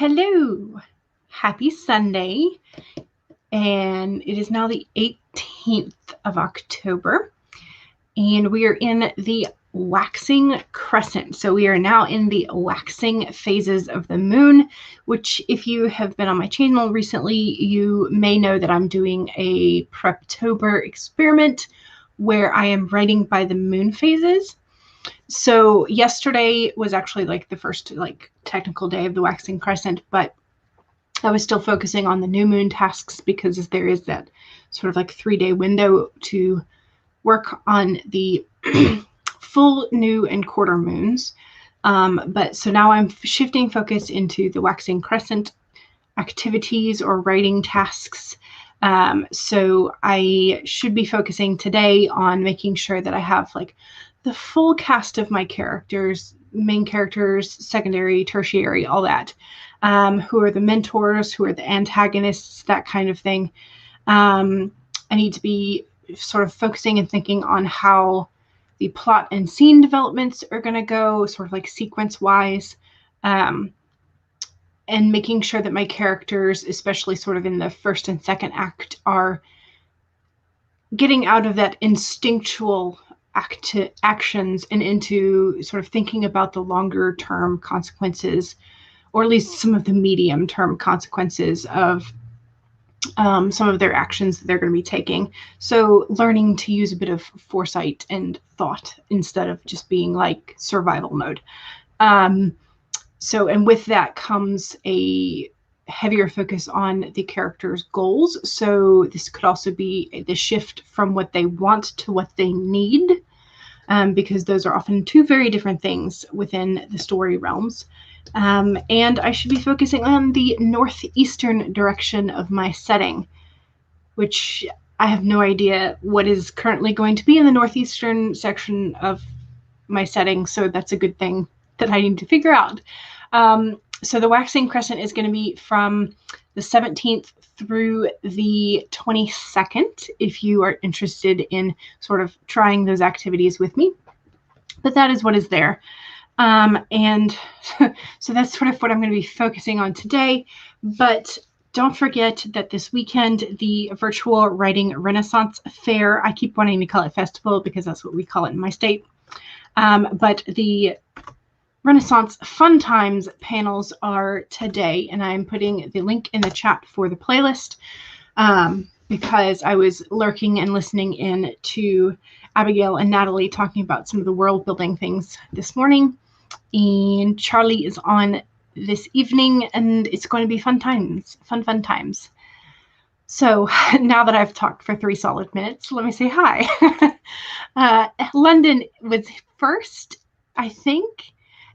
Hello, happy Sunday, and it is now the 18th of October, and we are in the waxing crescent. So we are now in the waxing phases of the moon, which if you have been on my channel recently, you may know that I'm doing a Preptober experiment where I am writing by the moon phases. So yesterday was actually like the first technical day of the waxing crescent, but I was still focusing on the new moon tasks because there is that sort of like 3-day window to work on the full, new, and quarter moons. But so now I'm shifting focus into the waxing crescent activities or writing tasks. So I should be focusing today on making sure that I have like the full cast of my characters, main characters, secondary, tertiary, all that. Who are the mentors, who are the antagonists, that kind of thing. I need to be sort of focusing and thinking on how the plot and scene developments are going to go, sort of like sequence-wise, and making sure that my characters, especially sort of in the first and second act, are getting out of that instinctual actions and into sort of thinking about the longer term consequences, or at least some of the medium term consequences of some of their actions that they're going to be taking. So learning to use a bit of foresight and thought instead of just being like survival mode. And with that comes a heavier focus on the characters' goals. So this could also be the shift from what they want to what they need, because those are often two very different things within the story realms. And I should be focusing on the northeastern direction of my setting, which I have no idea what is currently going to be in the northeastern section of my setting, so that's a good thing that I need to figure out. So the waxing crescent is going to be from the 17th through the 22nd, if you are interested in sort of trying those activities with me. But that is what is there. And so that's sort of what I'm going to be focusing on today. But don't forget that this weekend, the Virtual Writing Renaissance Fair, I keep wanting to call it festival because that's what we call it in my state. But the Renaissance Fun Times panels are today, and I'm putting the link in the chat for the playlist because I was lurking and listening in to Abigail and Natalie talking about some of the world building things this morning, and Charlie is on this evening, and it's going to be fun times. So now that I've talked for 3 solid minutes, let me say hi. London was first, I think.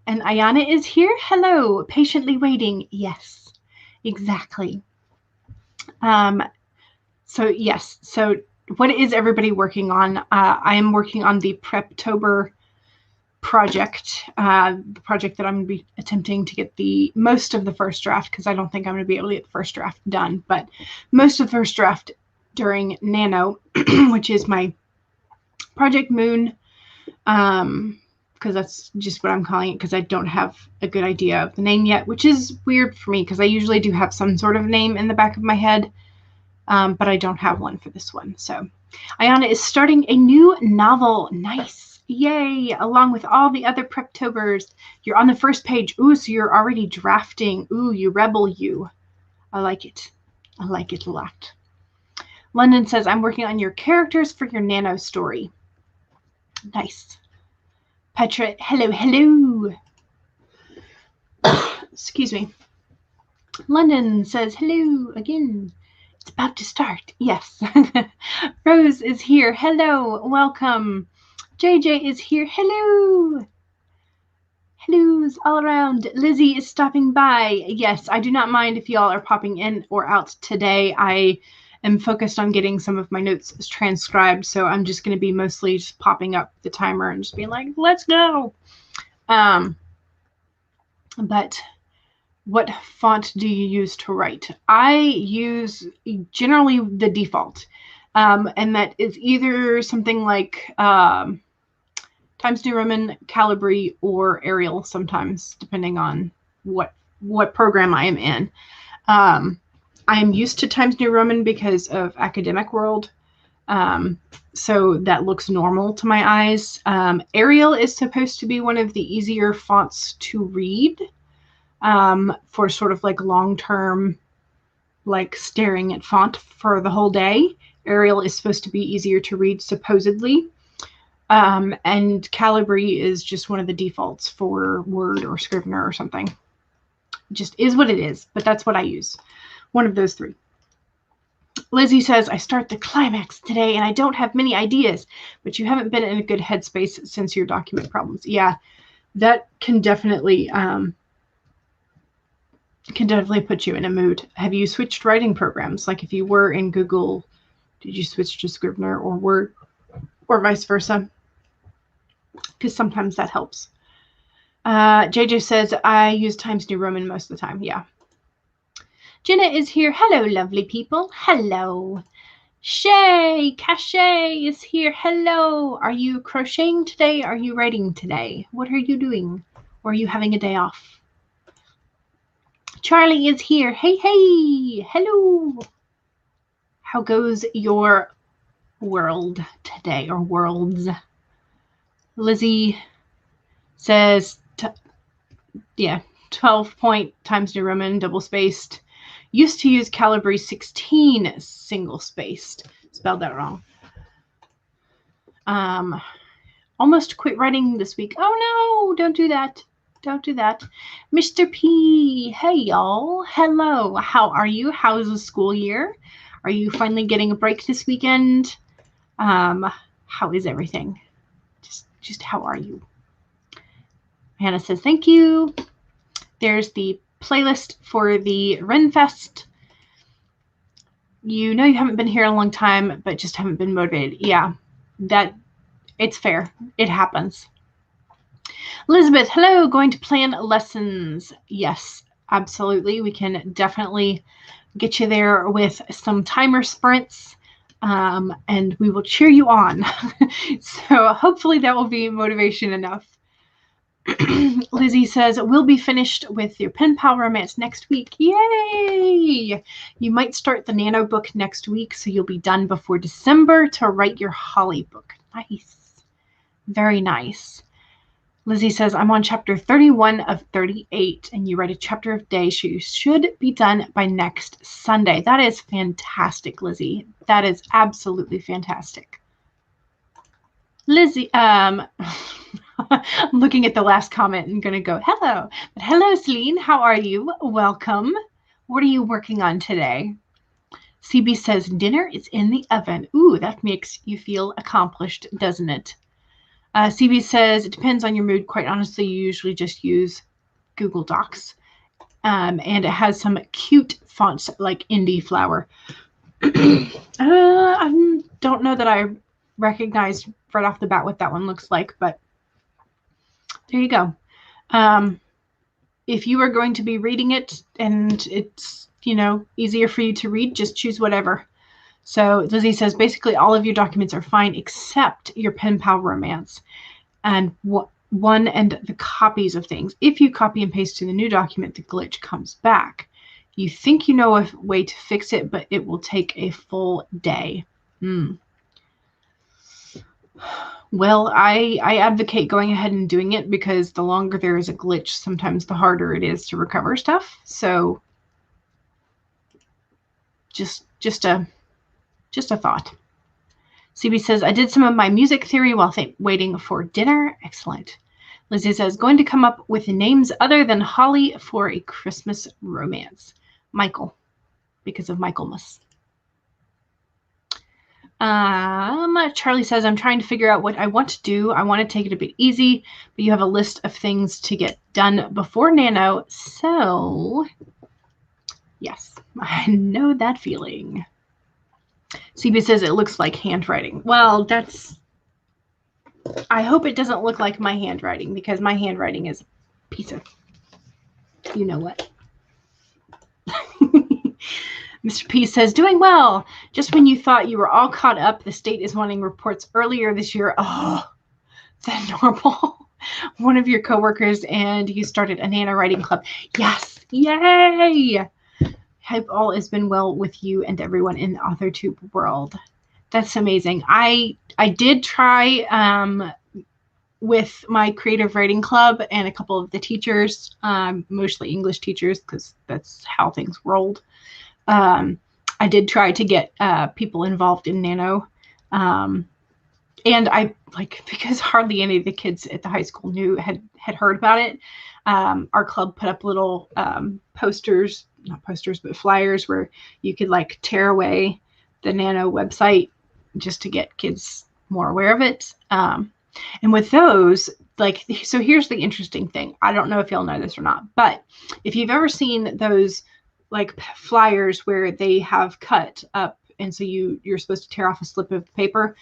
And Ayana is here. Hello, patiently waiting. Yes, exactly. So yes, so what is everybody working on? I am working on the Preptober project, the project that I'm going to be attempting to get the most of the first draft, because I don't think I'm going to be able to get the first draft done, but most of the first draft during Nano, which is my Project Moon, because that's just what I'm calling it, because I don't have a good idea of the name yet, which is weird for me because I usually do have some sort of name in the back of my head, but I don't have one for this one. So Ayana is starting a new novel. Nice. Yay. Along with all the other Preptobers. You're on the first page. Ooh, so you're already drafting. Ooh, you rebel, you. I like it. I like it a lot. London says, I'm working on your characters for your Nano story. Nice. Petra, hello. Excuse me. London says, hello again. It's about to start. Yes. Rose is here. Hello. Welcome. JJ is here. Hello. Hellos all around. Lizzie is stopping by. Yes, I do not mind if y'all are popping in or out today. I am focused on getting some of my notes transcribed, so I'm just going to be mostly just popping up the timer and just being like, let's go. But what font do you use to write? I use generally the default, and that is either something like Times New Roman, Calibri, or Arial sometimes, depending on what what program I am in. I am used to Times New Roman because of academic world. So that looks normal to my eyes. Arial is supposed to be one of the easier fonts to read for sort of like long-term, like staring at font for the whole day. Arial is supposed to be easier to read, supposedly. And Calibri is just one of the defaults for Word or Scrivener or something. It just is what it is, but that's what I use. One of those three. Lizzie says, I start the climax today and I don't have many ideas, but you haven't been in a good headspace since your document problems. Yeah, that can definitely put you in a mood. Have you switched writing programs? Like if you were in Google, did you switch to Scrivener or Word or vice versa? Because sometimes that helps. JJ says, I use Times New Roman most of the time. Yeah. Jenna is here. Hello, lovely people. Hello. Shay, Cachet is here. Hello. Are you crocheting today? Are you writing today? What are you doing? Or are you having a day off? Charlie is here. Hey, hey. Hello. How goes your world today, or worlds? Lizzie says, 12-point Times New Roman, double-spaced. Used to use Calibri 16 single-spaced. Spelled that wrong. Almost quit writing this week. Oh, no, don't do that. Don't do that. Mr. P, hey, y'all. Hello. How are you? How's the school year? Are you finally getting a break this weekend? How is everything? Just how are you? Hannah says, thank you. There's the playlist for the Renfest. You know you haven't been here a long time, but just haven't been motivated. Yeah, it's fair. It happens. Elizabeth, hello. Going to plan lessons. Yes, absolutely. We can definitely get you there with some timer sprints, and we will cheer you on. So hopefully that will be motivation enough. Lizzie says, we'll be finished with your pen pal romance next week. Yay! You might start the Nano book next week, so you'll be done before December to write your Holly book. Nice. Very nice. Lizzie says, I'm on chapter 31 of 38, and you write a chapter a day, so you should be done by next Sunday. That is fantastic, Lizzie. That is absolutely fantastic. Lizzie, I'm looking at the last comment and going to go, hello. But hello, Celine. How are you? Welcome. What are you working on today? CB says, dinner is in the oven. Ooh, that makes you feel accomplished, doesn't it? CB says, it depends on your mood. Quite honestly, you usually just use Google Docs. And it has some cute fonts like Indie Flower. I don't know that I recognized right off the bat what that one looks like, but there you go. If you are going to be reading it and it's, easier for you to read, just choose whatever. So Lizzie says, basically all of your documents are fine except your pen pal romance and one and the copies of things. If you copy and paste to the new document, the glitch comes back. You think you know a way to fix it, but it will take a full day. Well, I advocate going ahead and doing it because the longer there is a glitch, sometimes the harder it is to recover stuff. So just a thought. CB says, I did some of my music theory while waiting for dinner. Excellent. Lizzie says, going to come up with names other than Holly for a Christmas romance. Michael, because of Michaelmas. Charlie says, I'm trying to figure out what I want to do. I want to take it a bit easy, but you have a list of things to get done before Nano. So, yes, I know that feeling. CB says it looks like handwriting. Well, I hope it doesn't look like my handwriting because my handwriting is a piece of, you know what. Mr. P says, doing well. Just when you thought you were all caught up, the state is wanting reports earlier this year. Oh, than normal. one of your coworkers and you started a NaNoWriting club. Yes, yay! Hope all has been well with you and everyone in the AuthorTube world. That's amazing. I did try with my creative writing club and a couple of the teachers, mostly English teachers, because that's how things rolled. I did try to get people involved in Nano. And I because hardly any of the kids at the high school had heard about it. Our club put up little posters, not posters, but flyers where you could tear away the Nano website just to get kids more aware of it. And with those, so here's the interesting thing. I don't know if y'all know this or not, but if you've ever seen those flyers where they have cut up, and so you're supposed to tear off a slip of paper,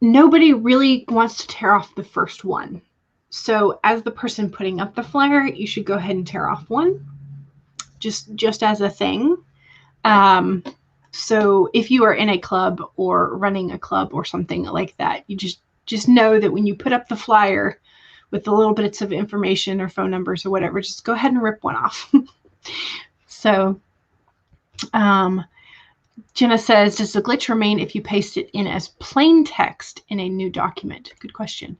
nobody really wants to tear off the first one. So as the person putting up the flyer, you should go ahead and tear off one, just as a thing. So if you are in a club or running a club or something like that, you just know that when you put up the flyer with the little bits of information or phone numbers or whatever, just go ahead and rip one off. So Jenna says, does the glitch remain if you paste it in as plain text in a new document? Good question.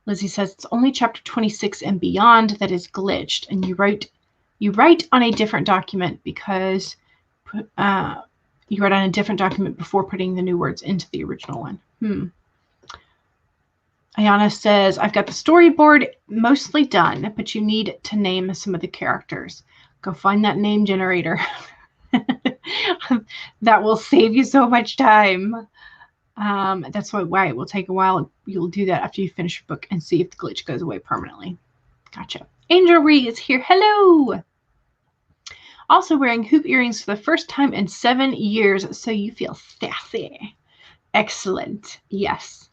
Lizzie says, it's only chapter 26 and beyond that is glitched, and you write on a different document because you write on a different document before putting the new words into the original one. Ayana says, I've got the storyboard mostly done, but you need to name some of the characters. Go find that name generator. That will save you so much time. That's why it will take a while. You'll do that after you finish your book and see if the glitch goes away permanently. Gotcha. Angel Ree is here. Hello. Also wearing hoop earrings for the first time in 7 years, so you feel sassy. Excellent. Yes.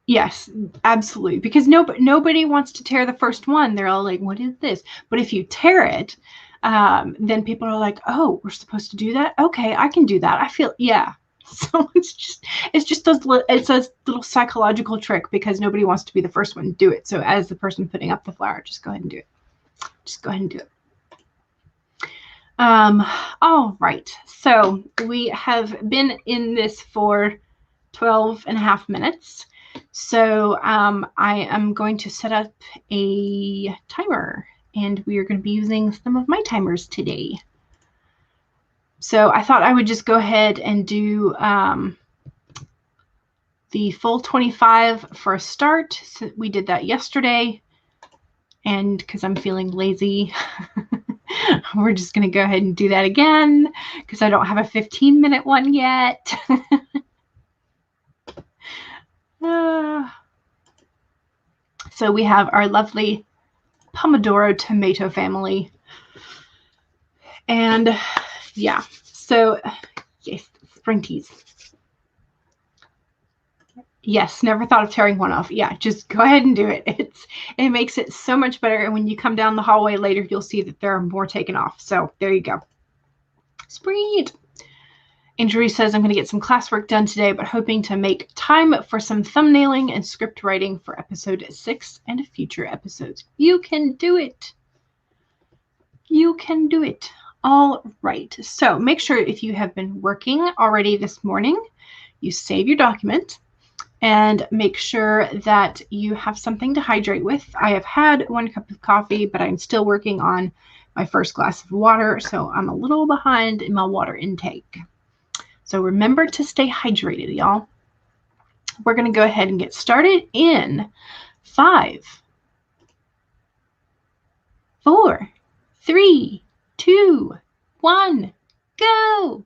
Yes, absolutely. Because nobody wants to tear the first one. They're all like, what is this? But if you tear it, then people are like, oh, we're supposed to do that? Okay, I can do that. I feel, yeah. So it's just it's a little psychological trick because nobody wants to be the first one to do it. So as the person putting up the flyer, just go ahead and do it. Just go ahead and do it. All right. So we have been in this for 12 and a half minutes. So I am going to set up a timer, and we are going to be using some of my timers today. So I thought I would just go ahead and do the full 25 for a start. So we did that yesterday, and because I'm feeling lazy, we're just going to go ahead and do that again because I don't have a 15-minute one yet. So we have our lovely Pomodoro tomato family. And yeah, so yes, sprinties. Yes, never thought of tearing one off. Yeah, just go ahead and do it. It makes it so much better. And when you come down the hallway later, you'll see that there are more taken off. So there you go. Sweet. Andrew says, I'm going to get some classwork done today, but hoping to make time for some thumbnailing and script writing for episode 6 and future episodes. You can do it. You can do it. All right. So make sure if you have been working already this morning, you save your document and make sure that you have something to hydrate with. I have had 1 cup of coffee, but I'm still working on my first glass of water, so I'm a little behind in my water intake. So remember to stay hydrated, y'all. We're going to go ahead and get started in 5, 4, 3, 2, 1, go!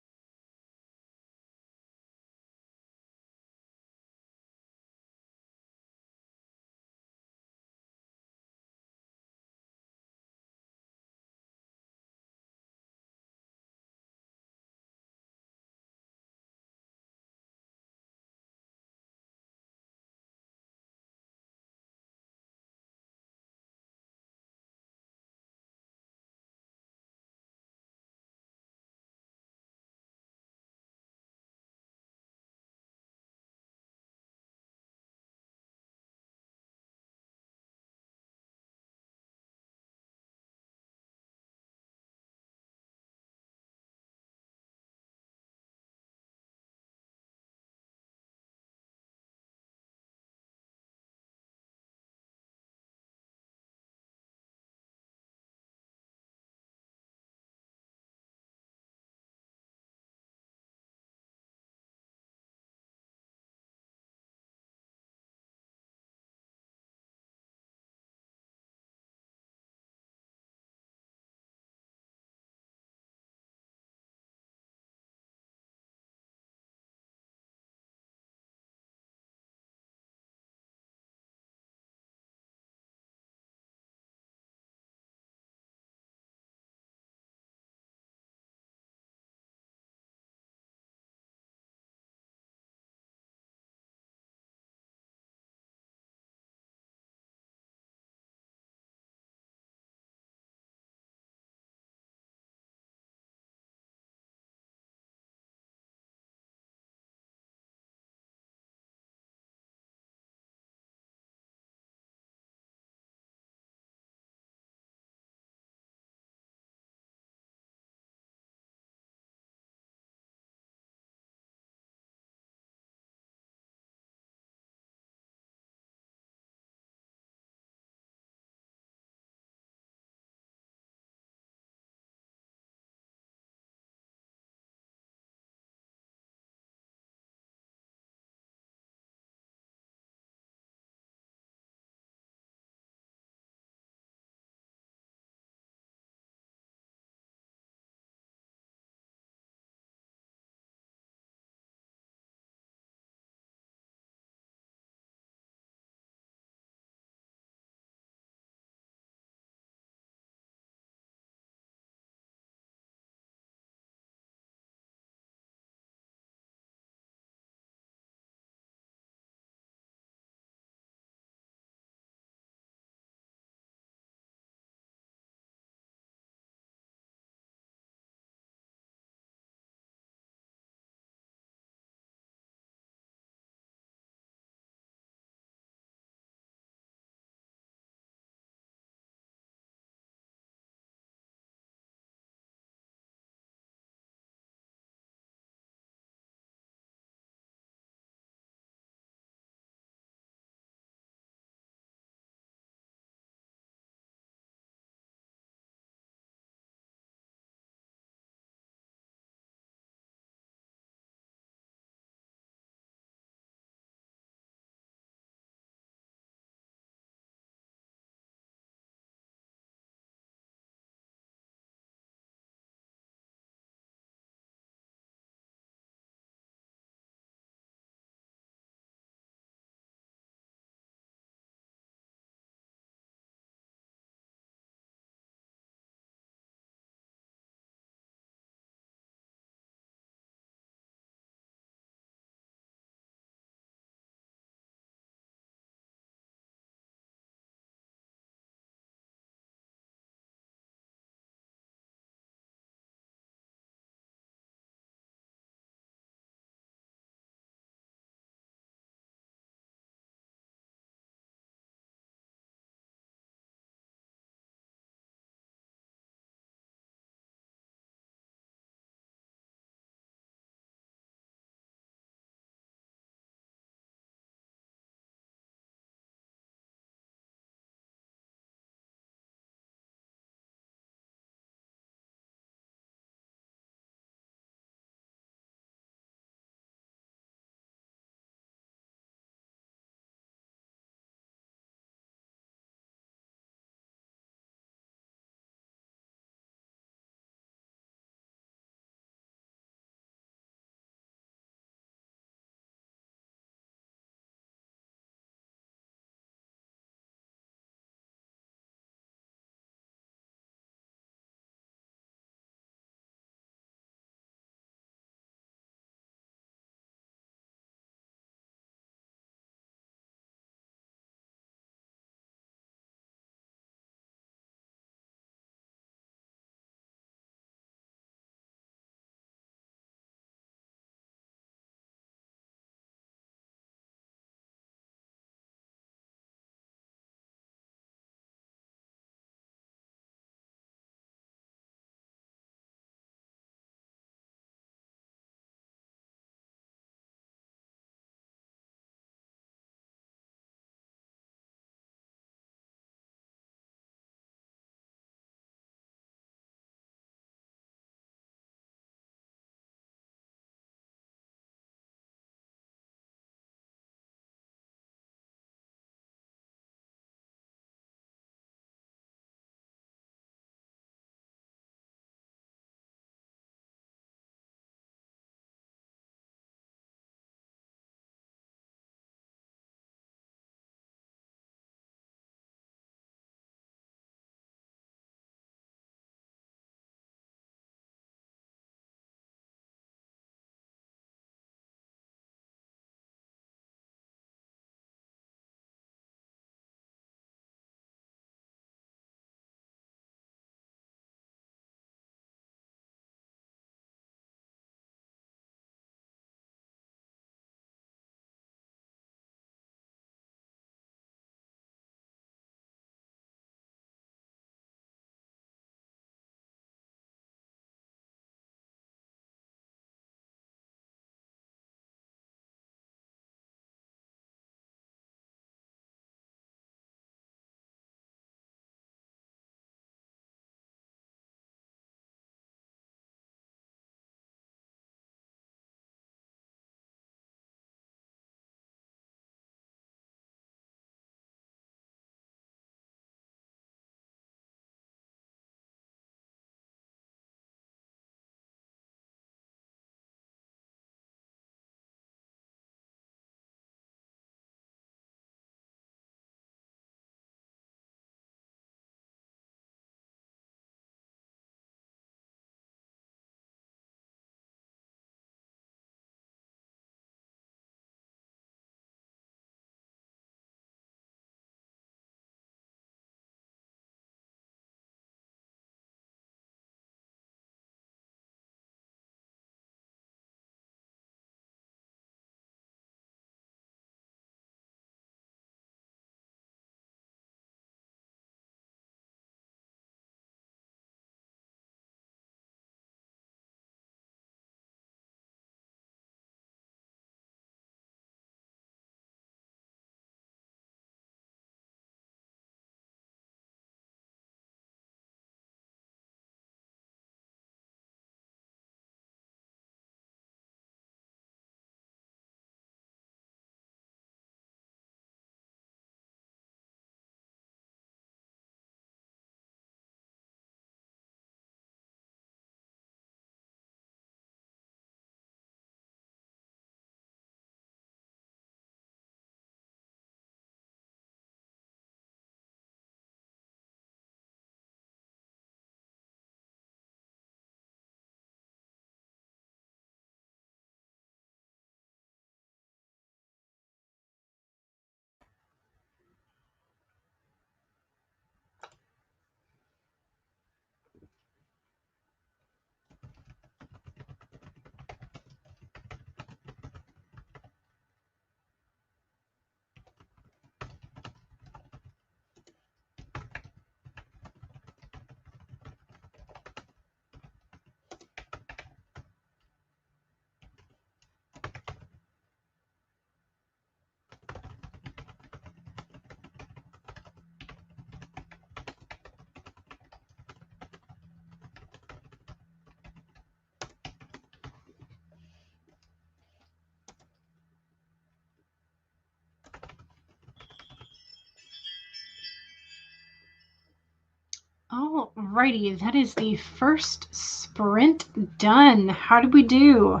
Alrighty, that is the first sprint done. How did we do?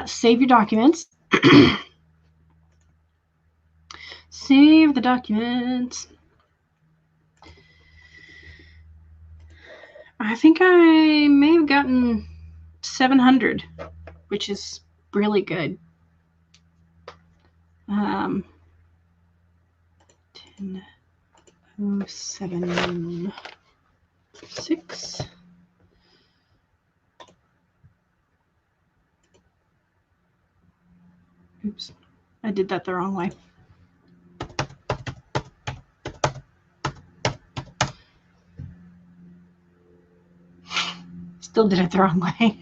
Save your documents. Save the documents. I think I may have gotten 700, which is really good. 10.076. Oops, I did that the wrong way. Still did it the wrong way.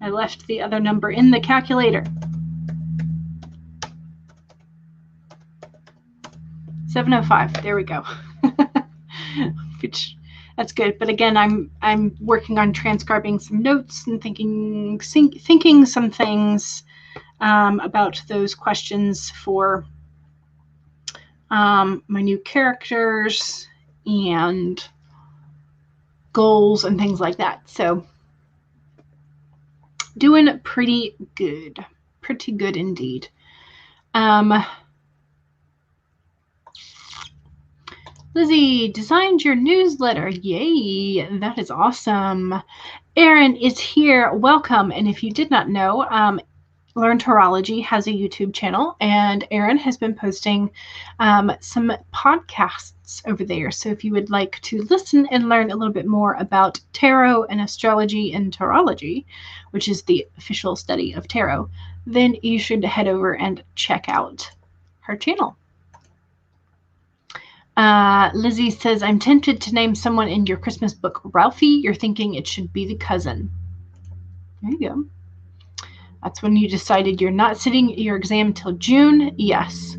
I left the other number in the calculator. 705. There we go. Which that's good. But again, I'm working on transcribing some notes and thinking some things about those questions for my new characters and goals and things like that. So doing pretty good indeed. Lizzie designed your newsletter. Yay, that is awesome. Erin is here. Welcome. And if you did not know, Learn Horology has a YouTube channel, and Erin has been posting some podcasts over there. So if you would like to listen and learn a little bit more about tarot and astrology and tarology, which is the official study of tarot, then you should head over and check out her channel. Lizzie says, I'm tempted to name someone in your Christmas book Ralphie. You're thinking it should be the cousin. There you go. That's when you decided you're not sitting your exam until June. Yes.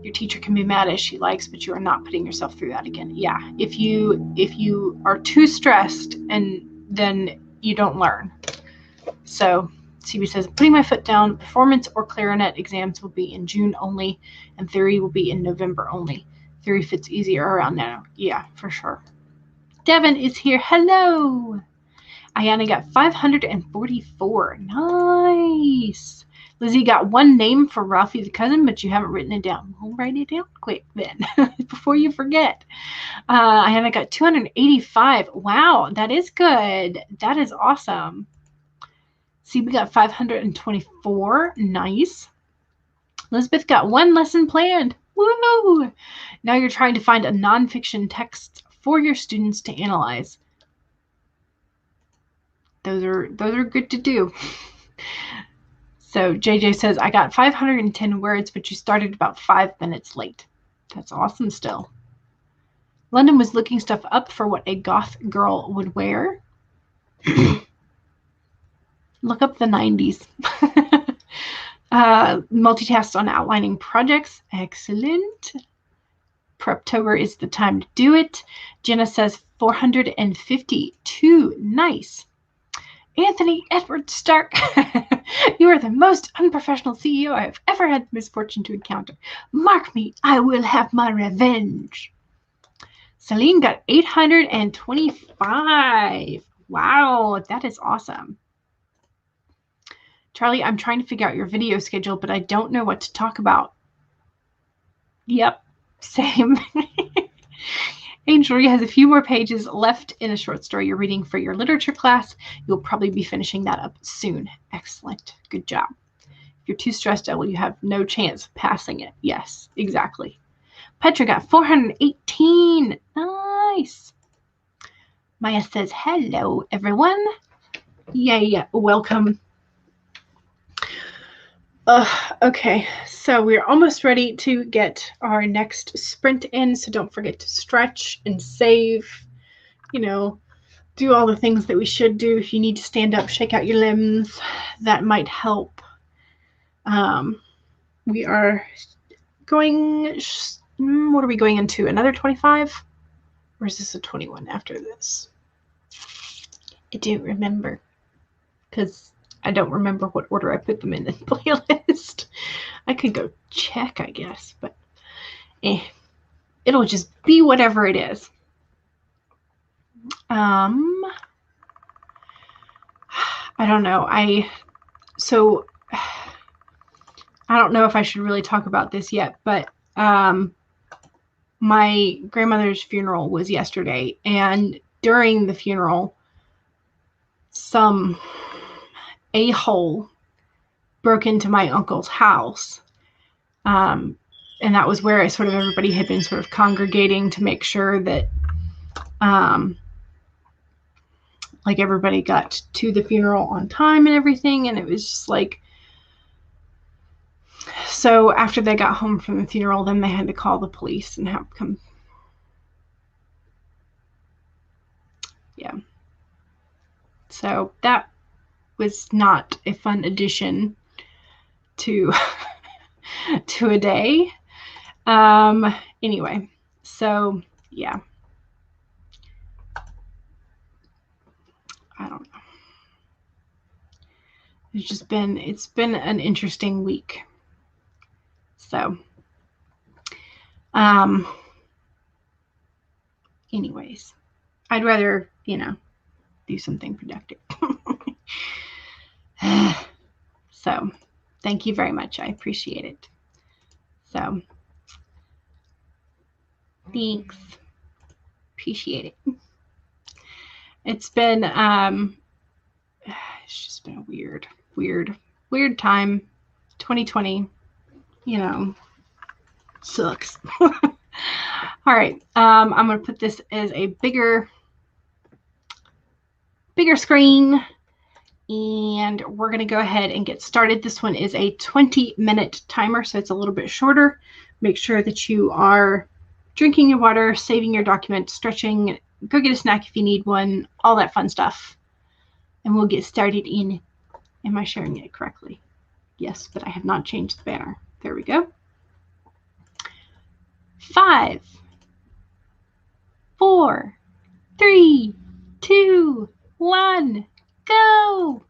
Your teacher can be mad as she likes, but you are not putting yourself through that again. Yeah. If you are too stressed, and then you don't learn. So CB says, putting my foot down, performance or clarinet exams will be in June only, and theory will be in November only. Theory fits easier around now. Yeah, for sure. Devin is here. Hello. Ayana got 544. Nice. Lizzie got one name for Ralphie the cousin, but you haven't written it down. We'll write it down quick then before you forget. Ayana got 285. Wow, that is good. That is awesome. See, we got 524. Nice. Elizabeth got one lesson planned. Woo! Now you're trying to find a nonfiction text for your students to analyze. Those are good to do. So JJ says, I got 510 words, but you started about 5 minutes late. That's awesome still. London was looking stuff up for what a goth girl would wear. Look up the 90s. Multitask on outlining projects. Excellent. Preptober is the time to do it. Jenna says 452. Nice. Anthony Edward Stark, you are the most unprofessional CEO I have ever had the misfortune to encounter. Mark me, I will have my revenge. Celine got 825. Wow, that is awesome. Charlie, I'm trying to figure out your video schedule, but I don't know what to talk about. Yep, same. Angel has a few more pages left in a short story you're reading for your literature class. You'll probably be finishing that up soon. Excellent. Good job. If you're too stressed out, well, you have no chance of passing it. Yes, exactly. Petra got 418. Nice. Maya says, hello, everyone. Yay, welcome. Okay, so we're almost ready to get our next sprint in, so don't forget to stretch and save, do all the things that we should do. If you need to stand up, shake out your limbs, that might help. We are going, what are we going into, another 25? Or is this a 21 after this? I don't remember, because I don't remember what order I put them in the playlist. I could go check, I guess, but it'll just be whatever it is. I don't know. I don't know if I should really talk about this yet, but my grandmother's funeral was yesterday, and during the funeral, some a-hole broke into my uncle's house. And that was where everybody had been sort of congregating to make sure that like everybody got to the funeral on time and everything. And it was just like, so after they got home from the funeral, then they had to call the police and have come. Yeah. So that was not a fun addition to to a day. Anyway, so yeah. I don't know. It's been an interesting week. So anyways, I'd rather, do something productive. So thank you very much. I appreciate it. So thanks. Appreciate it. It's been it's just been a weird time. 2020, sucks. All right. I'm gonna put this as a bigger screen, and we're gonna go ahead and get started. This one is a 20-minute timer, so it's a little bit shorter. Make sure that you are drinking your water, saving your document, stretching, go get a snack if you need one, all that fun stuff. And we'll get started in, am I sharing it correctly? Yes, but I have not changed the banner. There we go. 5, 4, 3, 2, 1, go!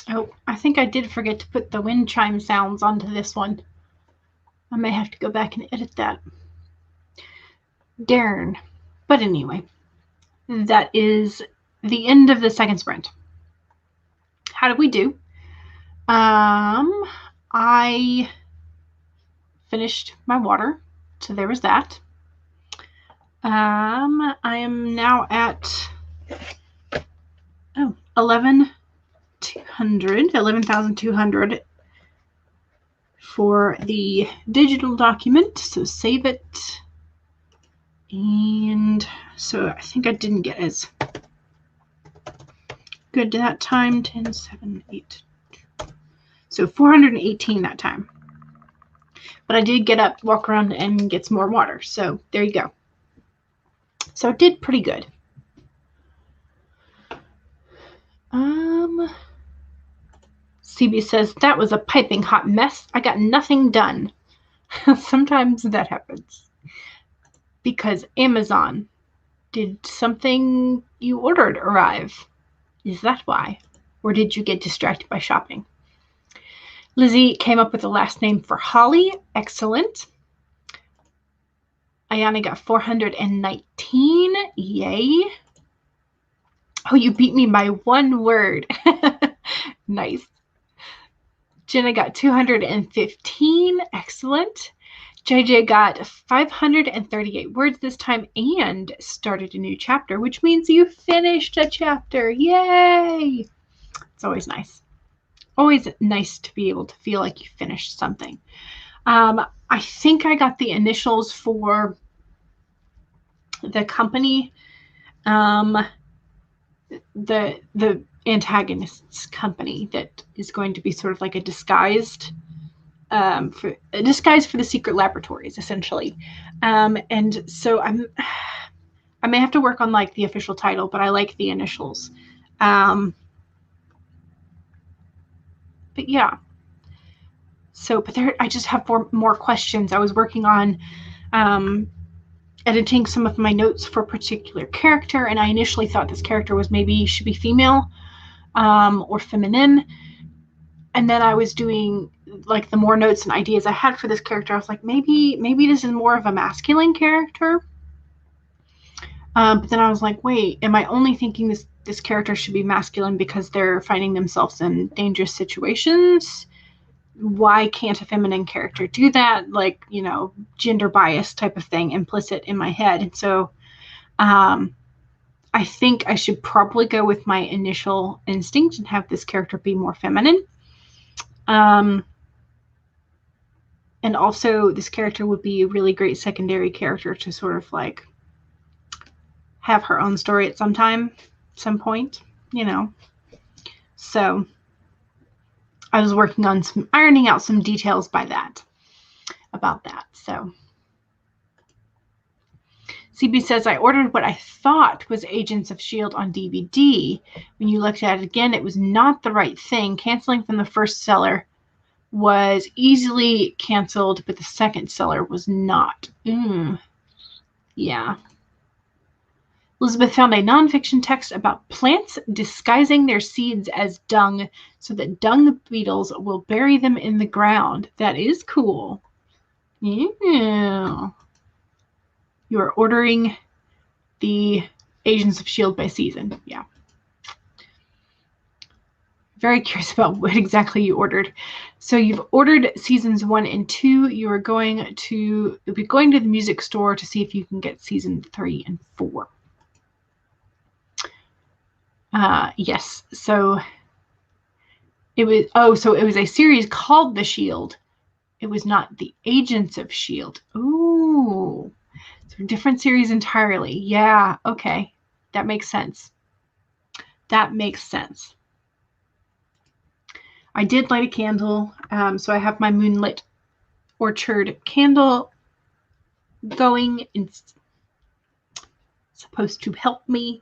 Oh, I think I did forget to put the wind chime sounds onto this one. I may have to go back and edit that. Darn. But anyway, that is the end of the second sprint. How did we do? I finished my water, so there was that. I am now at 11,200 for the digital document. So save it. And so I think I didn't get as good that time. 10, 7, 8. So 418 that time. But I did get up, walk around, and get some more water. So there you go. So it did pretty good. CB says, that was a piping hot mess. I got nothing done. Sometimes that happens. Because Amazon, did something you ordered arrive? Is that why? Or did you get distracted by shopping? Lizzie came up with the last name for Holly. Excellent. Ayana got 419. Yay. Oh, you beat me by one word. Nice. Jenna got 215. Excellent. JJ got 538 words this time and started a new chapter, which means you finished a chapter. Yay! It's always nice. Always nice to be able to feel like you finished something. I think I got the initials for the company, the antagonist's company that is going to be sort of like a disguise for the secret laboratories, essentially. And so I may have to work on like the official title, but I like the initials. But yeah. So, but there, I just have more questions. I was working on editing some of my notes for a particular character, and I initially thought this character should be female or feminine. And then I was doing like the more notes and ideas I had for this character. I was like, maybe this is more of a masculine character. But then I was like, wait, am I only thinking this character should be masculine because they're finding themselves in dangerous situations? Why can't a feminine character do that? Like, you know, gender bias type of thing implicit in my head. And so I think I should probably go with my initial instinct and have this character be more feminine. And also this character would be a really great secondary character to sort of like have her own story at some point, you know. So I was working on ironing out some details about that. So CB says, I ordered what I thought was Agents of S.H.I.E.L.D. on DVD. When you looked at it again, it was not the right thing. Canceling from the first seller was easily canceled, but the second seller was not. Yeah. Elizabeth found a nonfiction text about plants disguising their seeds as dung so that dung beetles will bury them in the ground. That is cool. Yeah. You are ordering the Agents of S.H.I.E.L.D. by season. Yeah. Very curious about what exactly you ordered. So you've ordered seasons 1 and 2. You'll be going to the music store to see if you can get season 3 and 4. Yes. So it was a series called The Shield. It was not the Agents of S.H.I.E.L.D. Ooh. So different series entirely. Yeah. Okay. That makes sense. I did light a candle. So I have my Moonlit Orchard candle going. It's supposed to help me.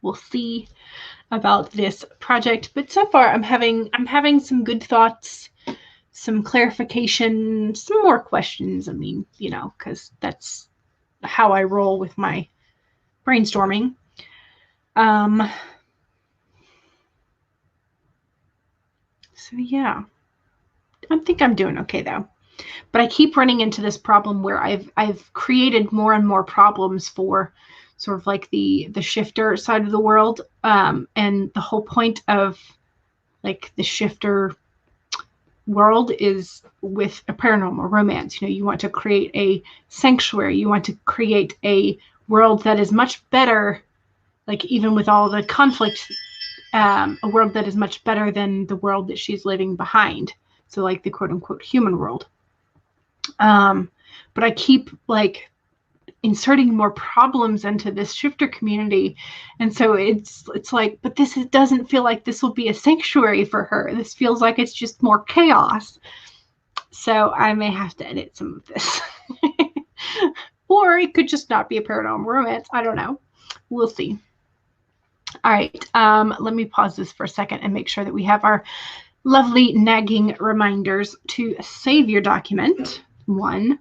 We'll see about this project. But so far I'm having some good thoughts, some clarification, some more questions. I mean, you know, because that's how I roll with my brainstorming. So yeah, I think I'm doing okay though. But I keep running into this problem where I've created more and more problems for sort of like the shifter side of the world. And the whole point of like the shifter world is with a paranormal romance. You know, you want to create a sanctuary. You want to create a world that is much better, like even with all the conflict, a world that is much better than the world that she's living behind. So like the quote unquote human world. But I keep like inserting more problems into this shifter community, and so it's like, but this doesn't feel like this will be a sanctuary for her. This feels like it's just more chaos. So I may have to edit some of this. Or it could just not be a paranormal romance. I don't know. We'll see. All right. Let me pause this for a second and make sure that we have our lovely nagging reminders to save your document. 1,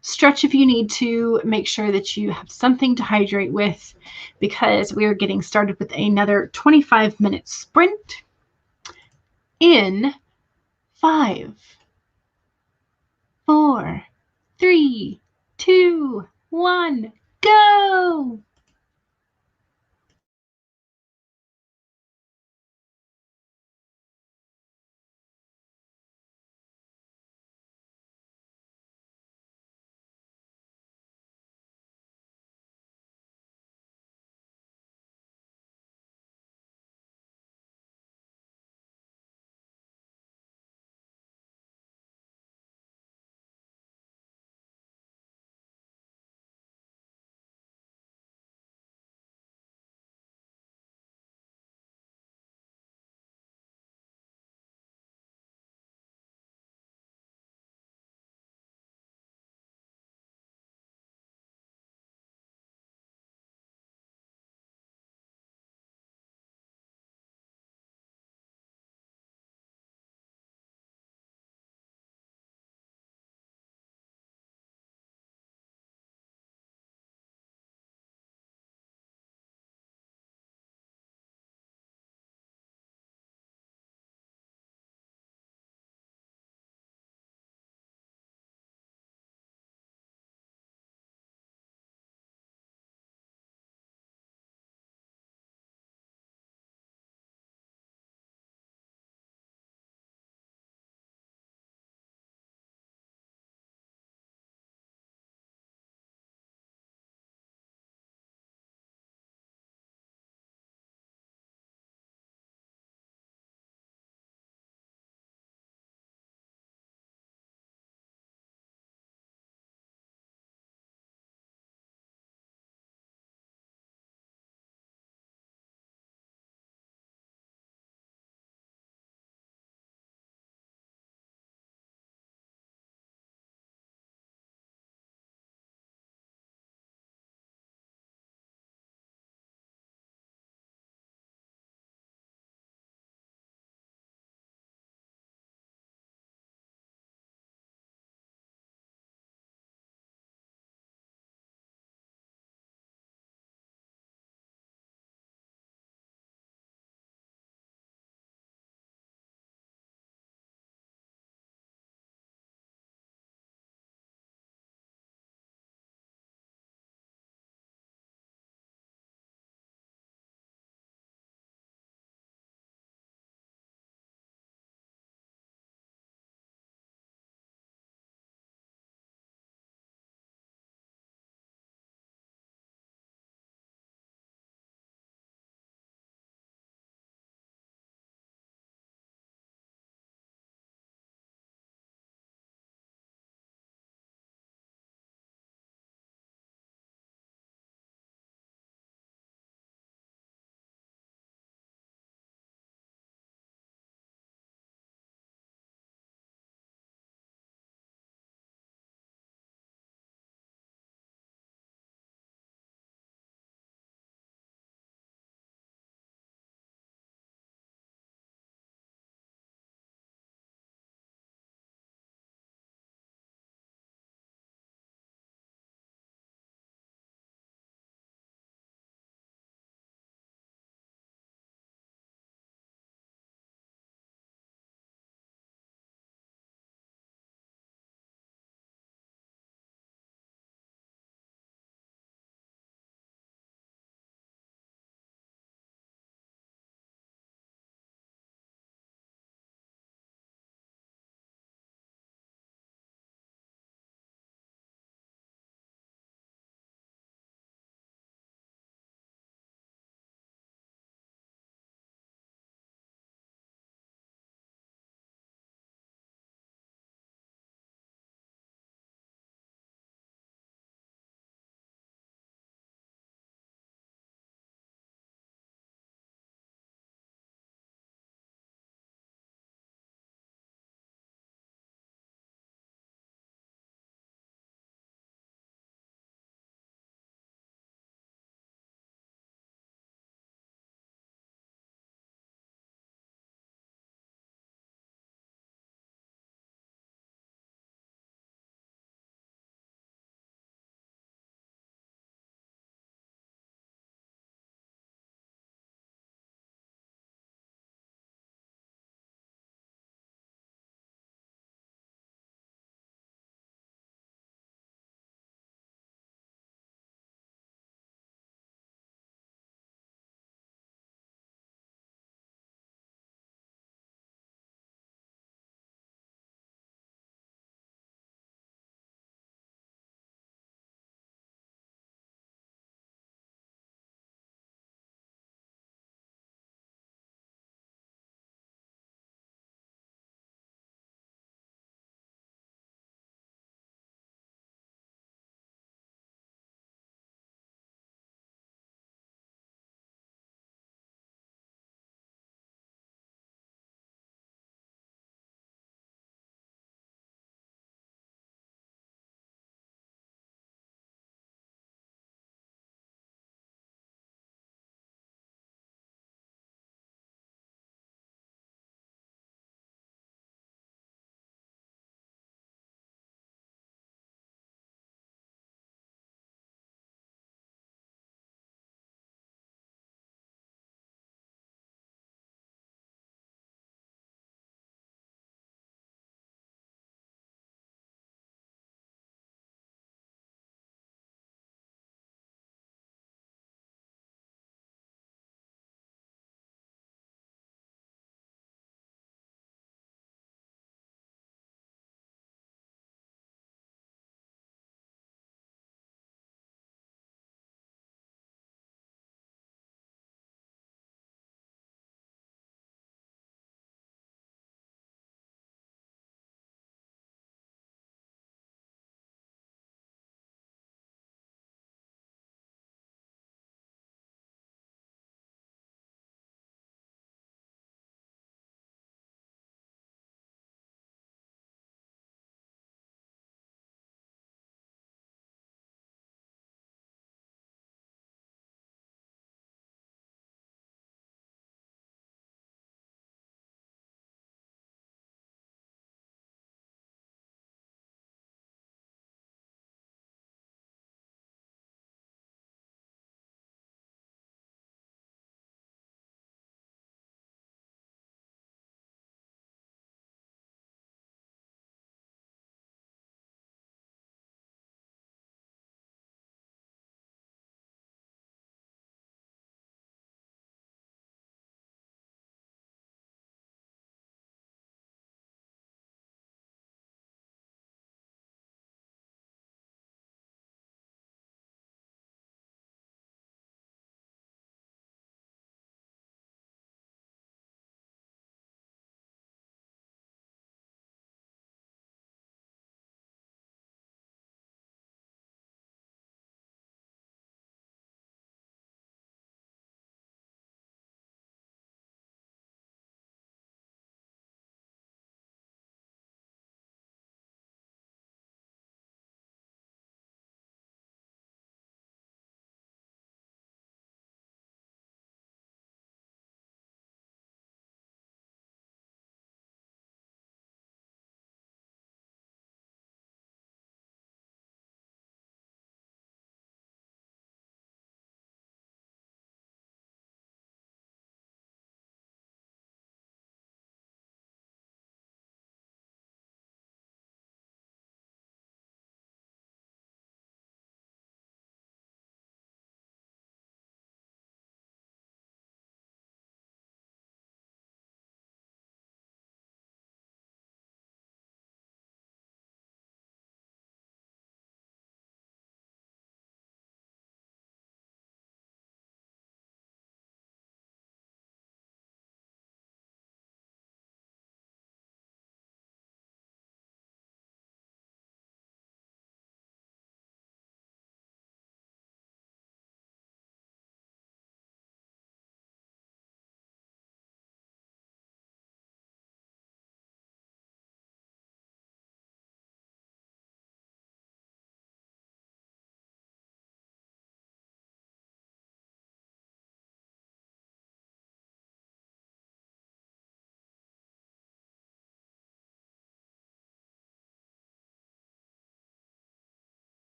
stretch if you need to. Make sure that you have something to hydrate with, because we are getting started with another 25-minute sprint in 5, 4, 3, 2, 1, go!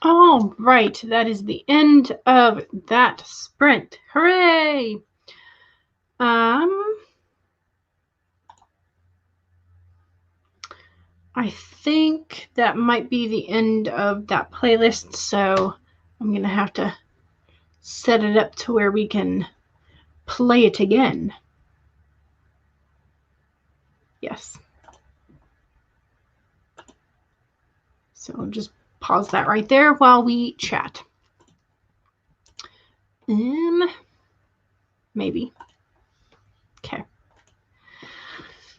All right, that is the end of that sprint. Hooray! I think that might be the end of that playlist, so I'm going to have to set it up to where we can play it again. Yes. So I'll just pause that right there while we chat. Maybe. Okay.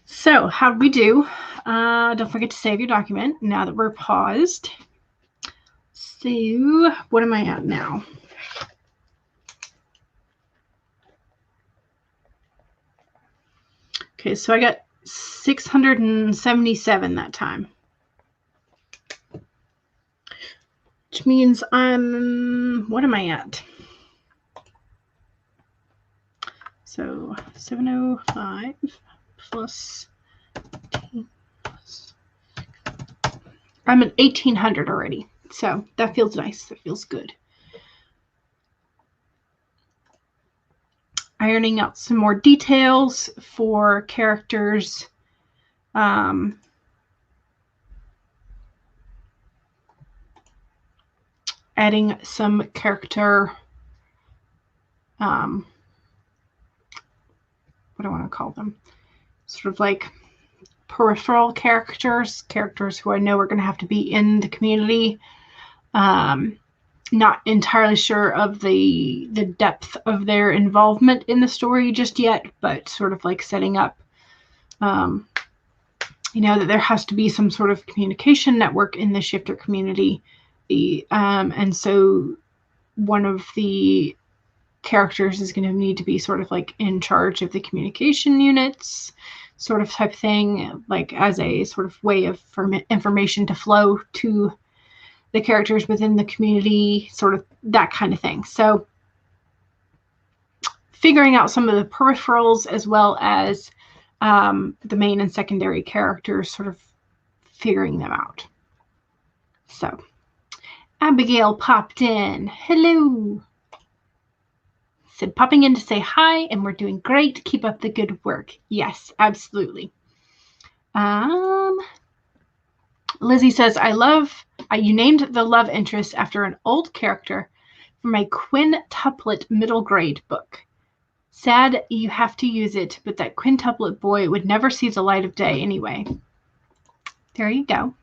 So how'd we do? Don't forget to save your document now that we're paused. So what am I at now? Okay, so I got 677 that time. Which means what am I at? So 705 plus 10 plus 6. I'm at 1800 already. So that feels nice. That feels good. Ironing out some more details for characters. Adding some character, what do I want to call them? Sort of like peripheral characters who I know are going to have to be in the community. Not entirely sure of the depth of their involvement in the story just yet, but sort of like setting up, that there has to be some sort of communication network in the shifter community. And so one of the characters is going to need to be sort of like in charge of the communication units, sort of type thing, like as a sort of way of information to flow to the characters within the community, sort of that kind of thing. So figuring out some of the peripherals as well as the main and secondary characters, sort of figuring them out. So Abigail popped in. Hello. Said popping in to say hi, and we're doing great. Keep up the good work. Yes, absolutely. Lizzie says, you named the love interest after an old character from a quintuplet middle grade book. Sad you have to use it, but that quintuplet boy would never see the light of day anyway. There you go.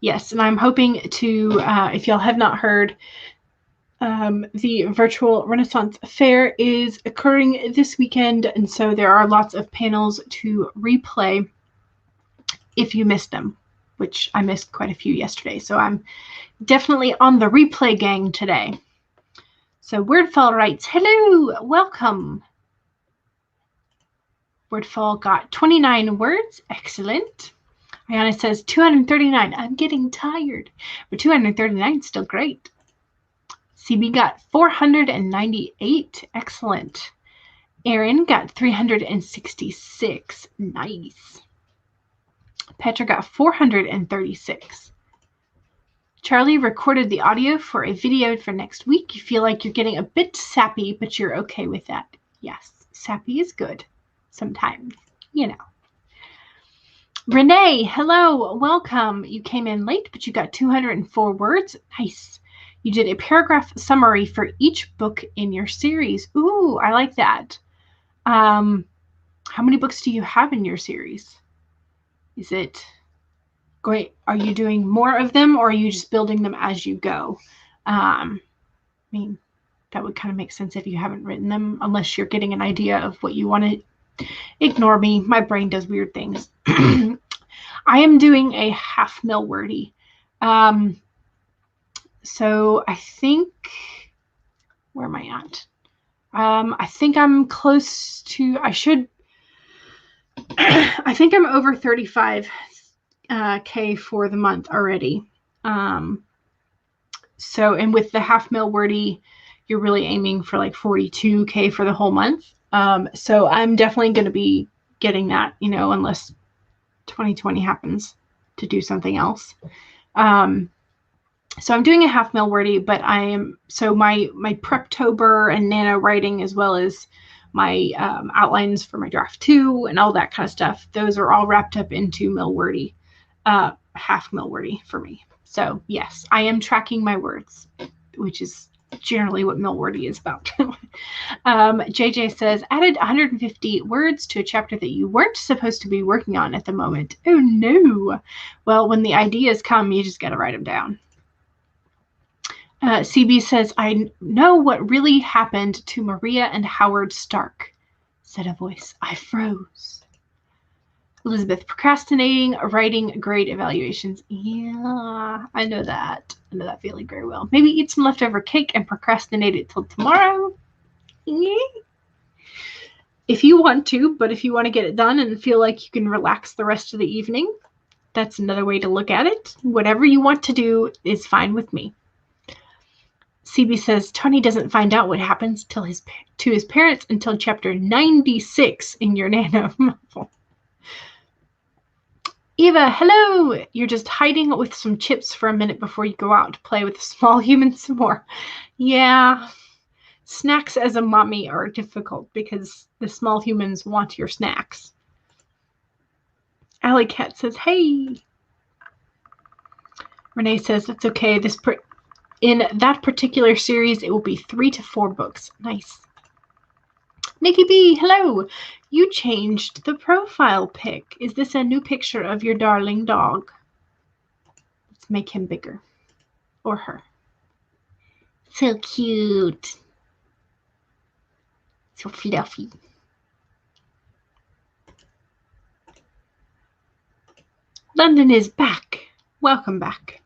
Yes, and I'm hoping to, if y'all have not heard, the virtual Renaissance Fair is occurring this weekend, and so there are lots of panels to replay if you missed them, which I missed quite a few yesterday. So I'm definitely on the replay gang today. So Wordfall writes, hello, welcome. Wordfall got 29 words. Excellent. Ayana says 239. I'm getting tired, but 239 is still great. CB got 498. Excellent. Erin got 366. Nice. Petra got 436. Charlie recorded the audio for a video for next week. You feel like you're getting a bit sappy, but you're okay with that. Yes, sappy is good sometimes, Renee, hello, welcome. You came in late, but you got 204 words. Nice. You did a paragraph summary for each book in your series. Ooh, I like that. How many books do you have in your series? Is it great? Are you doing more of them, or are you just building them as you go? I mean, that would kind of make sense if you haven't written them, unless you're getting an idea of what you want to. Ignore me. My brain does weird things. I am doing a half Milwordy. So I think, where am I at? I think I'm close to, I think I'm over 35K for the month already. So, and with the half Milwordy, you're really aiming for like 42K for the whole month. So I'm definitely going to be getting that, unless 2020 happens to do something else. So I'm doing a half Milwordy, but my Preptober and NaNoWriting, as well as my outlines for my draft 2 and all that kind of stuff, those are all wrapped up into Milwordy, half Milwordy for me. So yes, I am tracking my words, which is generally what Milwordy is about. JJ says, added 150 words to a chapter that you weren't supposed to be working on at the moment. Oh no. Well, when the ideas come, you just got to write them down. CB says, I know what really happened to Maria and Howard Stark, said a voice. I froze. Elizabeth, procrastinating, writing grade evaluations. Yeah, I know that. I know that feeling very well. Maybe eat some leftover cake and procrastinate it till tomorrow. Yeah. If you want to, but if you want to get it done and feel like you can relax the rest of the evening, that's another way to look at it. Whatever you want to do is fine with me. CB says Tony doesn't find out what happens to his parents until chapter 96 in your Nano novel. Eva, hello! You're just hiding with some chips for a minute before you go out to play with the small humans some more. Yeah, snacks as a mommy are difficult because the small humans want your snacks. Alley Cat says, hey! Renee says, that's okay. In that particular series, it will be 3 to 4 books. Nice. Nikki B, hello. You changed the profile pic. Is this a new picture of your darling dog? Let's make him bigger. Or her. So cute. So fluffy. London is back. Welcome back.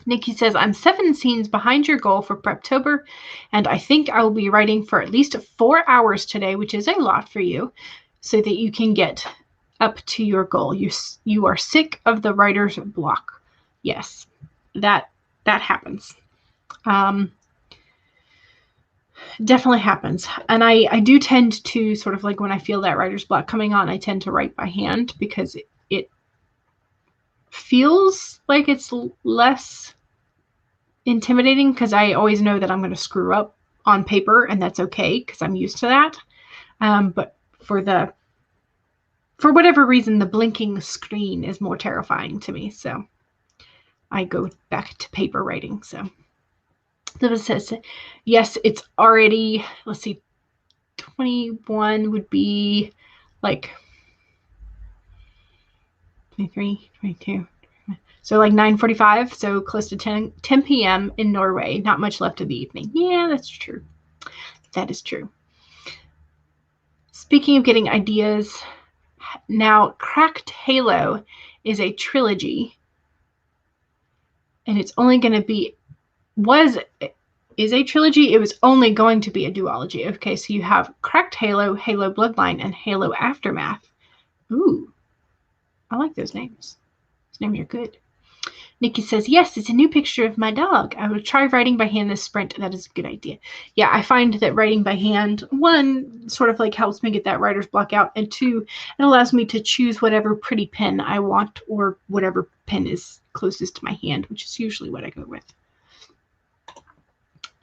Nikki says, I'm 7 scenes behind your goal for Preptober, and I think I will be writing for at least 4 hours today, which is a lot for you, so that you can get up to your goal. You are sick of the writer's block. Yes, that happens. Definitely happens. And I do tend to sort of like when I feel that writer's block coming on, I tend to write by hand because it feels like it's less intimidating because I always know that I'm going to screw up on paper, and that's okay because I'm used to that. But for whatever reason, the blinking screen is more terrifying to me. So I go back to paper writing. So Liva says, yes, it's already, let's see, 21 would be like 23, 22. So like 9:45, so close to 10 p.m. in Norway. Not much left of the evening. Yeah, that's true. That is true. Speaking of getting ideas, now Cracked Halo is a trilogy, and it's only going to be, is a trilogy. It was only going to be a duology. Okay, so you have Cracked Halo, Halo Bloodline, and Halo Aftermath. Ooh, I like those names. Those names are good. Nikki says, yes, it's a new picture of my dog. I will try writing by hand this sprint. That is a good idea. Yeah, I find that writing by hand, 1, sort of like helps me get that writer's block out, and 2, it allows me to choose whatever pretty pen I want or whatever pen is closest to my hand, which is usually what I go with.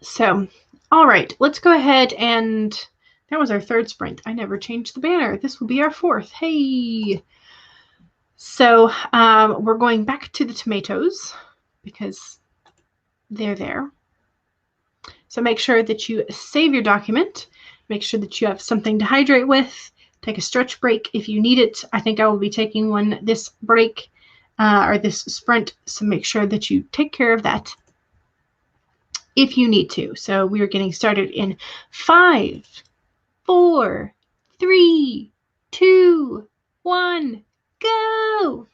So, all right, let's go ahead and that was our 3rd sprint. I never changed the banner. This will be our 4th. Hey! So we're going back to the tomatoes because they're there. So make sure that you save your document. Make sure that you have something to hydrate with. Take a stretch break if you need it. I think I will be taking one this break or this sprint. So make sure that you take care of that if you need to. So we are getting started in 5, 4, 3, 2, 1, go!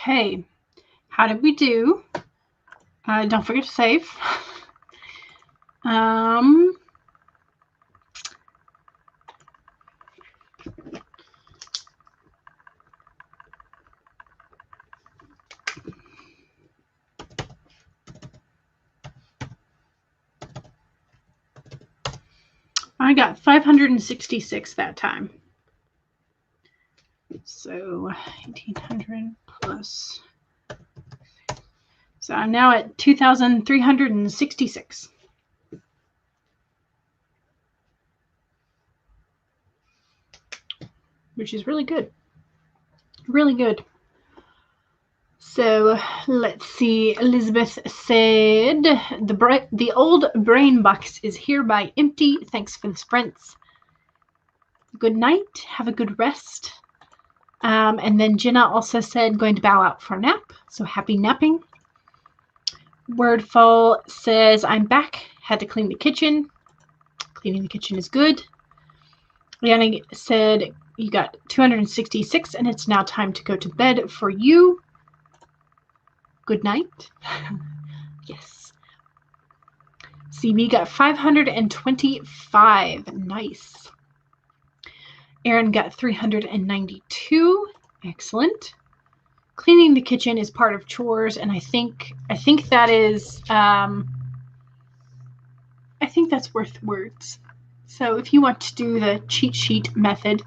Okay, how did we do? Don't forget to save. I got 566 that time. So 1800 plus. So I'm now at 2,366. Which is really good. Really good. So let's see. Elizabeth said, the old brain box is hereby empty. Thanks for the sprints. Good night. Have a good rest. And then Jenna also said, going to bow out for a nap. So happy napping. Wordful says, I'm back. Had to clean the kitchen. Cleaning the kitchen is good. Leanna said, you got 266 and it's now time to go to bed for you. Good night. Yes. CB got 525. Nice. Aaron got 392. Excellent. Cleaning the kitchen is part of chores, and I think that is I think that's worth words. So if you want to do the cheat sheet method,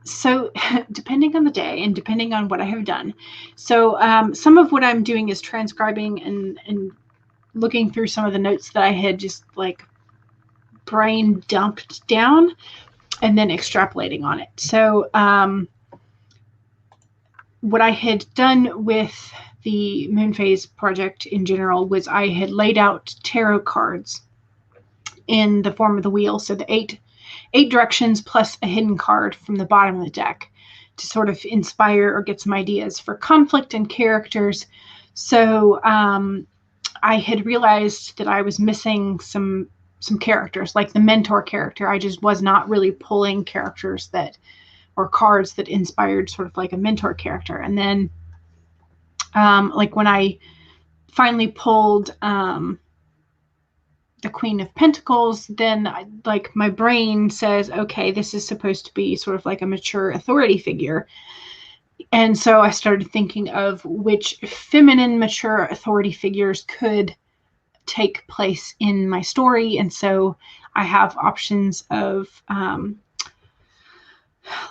so depending on the day and depending on what I have done, so some of what I'm doing is transcribing and looking through some of the notes that I had just like brain dumped down and then extrapolating on it. So what I had done with the Moon Phase project in general was I had laid out tarot cards in the form of the wheel. So the eight directions plus a hidden card from the bottom of the deck to sort of inspire or get some ideas for conflict and characters. So I had realized that I was missing some characters, like the mentor character. I just was not really pulling characters that, or cards that inspired sort of like a mentor character. And then like when I finally pulled the Queen of Pentacles, then like my brain says, okay, this is supposed to be sort of like a mature authority figure. And so I started thinking of which feminine mature authority figures could take place in my story. And so I have options of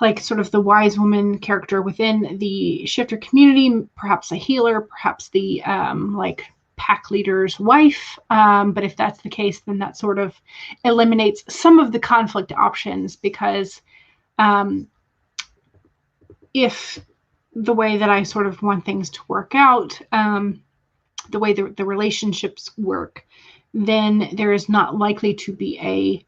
like sort of the wise woman character within the shifter community, perhaps a healer, perhaps the like pack leader's wife. But if that's the case, then that sort of eliminates some of the conflict options, because if the way that I sort of want things to work out, the way the relationships work, then there is not likely to be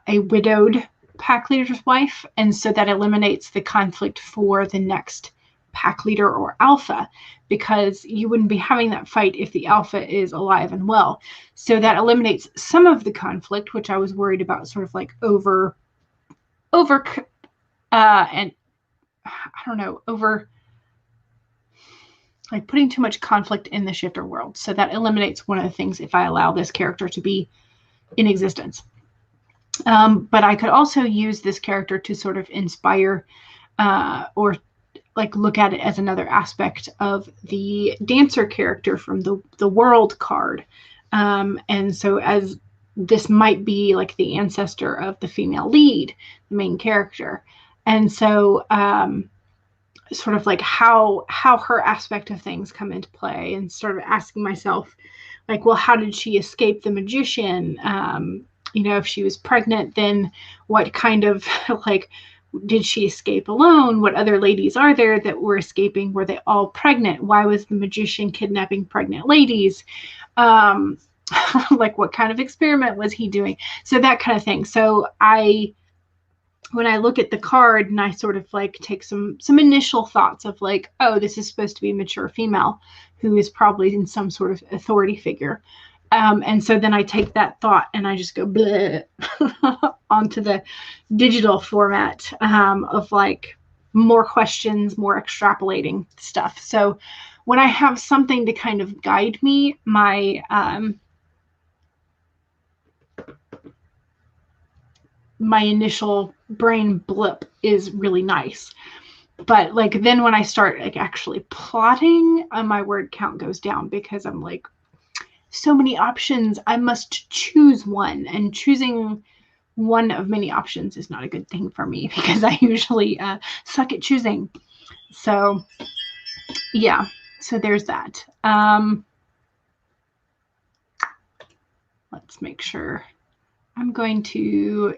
a widowed pack leader's wife. And so that eliminates the conflict for the next pack leader or alpha, because you wouldn't be having that fight if the alpha is alive and well. So that eliminates some of the conflict, which I was worried about sort of like over and I don't know, over like putting too much conflict in the shifter world. So that eliminates one of the things if I allow this character to be in existence. But I could also use this character to sort of inspire or like look at it as another aspect of the dancer character from the world card. And so as this might be like the ancestor of the female lead, the main character. And so sort of like how her aspect of things come into play, and sort of asking myself like, well, how did she escape the magician? You know, if she was pregnant, then what kind of like, did she escape alone? What other ladies are there that were escaping? Were they all pregnant? Why was the magician kidnapping pregnant ladies? Like what kind of experiment was he doing? So that kind of thing. So when I look at the card and I sort of like take some initial thoughts of like, oh, this is supposed to be a mature female who is probably in some sort of authority figure. And so then I take that thought and I just go bleh onto the digital format of like more questions, more extrapolating stuff. So when I have something to kind of guide me, my initial brain blip is really nice. But like then when I start like actually plotting, my word count goes down because I'm like, so many options, I must choose one, and choosing one of many options is not a good thing for me because I usually suck at choosing. So yeah, so there's that. Let's make sure. I'm going to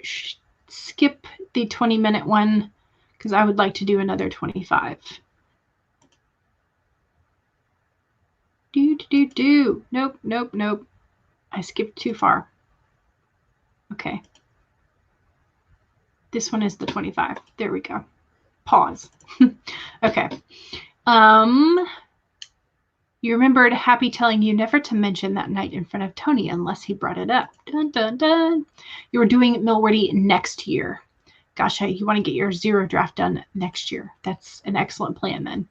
skip the 20-minute one because I would like to do another 25. Nope, nope, nope. I skipped too far. Okay. This one is the 25. There we go. Pause. Okay. You remembered Happy telling you never to mention that night in front of Tony unless he brought it up. Dun, dun, dun. You were doing Milwordy next year. Gosh, you want to get your 0 draft done next year. That's an excellent plan then.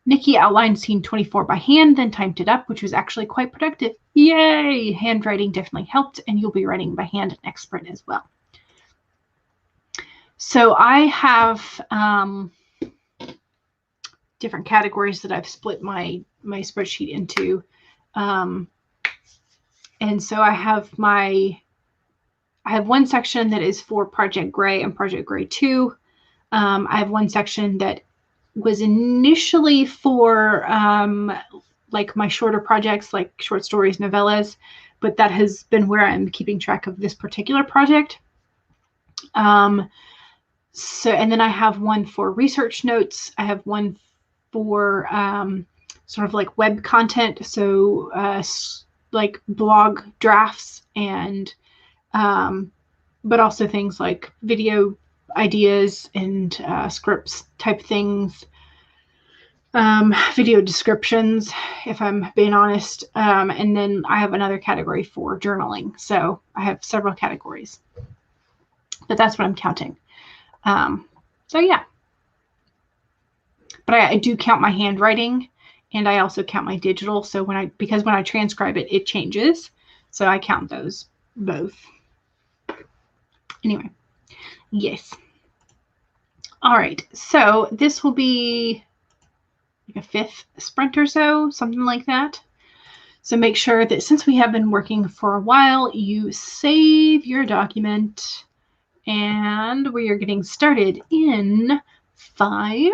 Nikki outlined scene 24 by hand, then typed it up, which was actually quite productive. Yay! Handwriting definitely helped, and you'll be writing by hand next sprint as well. So I have different categories that I've split my spreadsheet into. And so I have one section that is for Project Gray and Project Gray 2. I have one section that was initially for like my shorter projects, like short stories, novellas, but that has been where I'm keeping track of this particular project. So, and then I have one for research notes. I have one for sort of like web content, so like blog drafts and but also things like video ideas and scripts type things, video descriptions, if I'm being honest. And then I have another category for journaling. So I have several categories, but that's what I'm counting. So yeah, but I do count my handwriting, and I also count my digital. So because when I transcribe it, it changes. So I count those both. Anyway, yes. All right, so this will be like a 5th sprint or so, something like that. So make sure that since we have been working for a while, you save your document, and we are getting started in 5,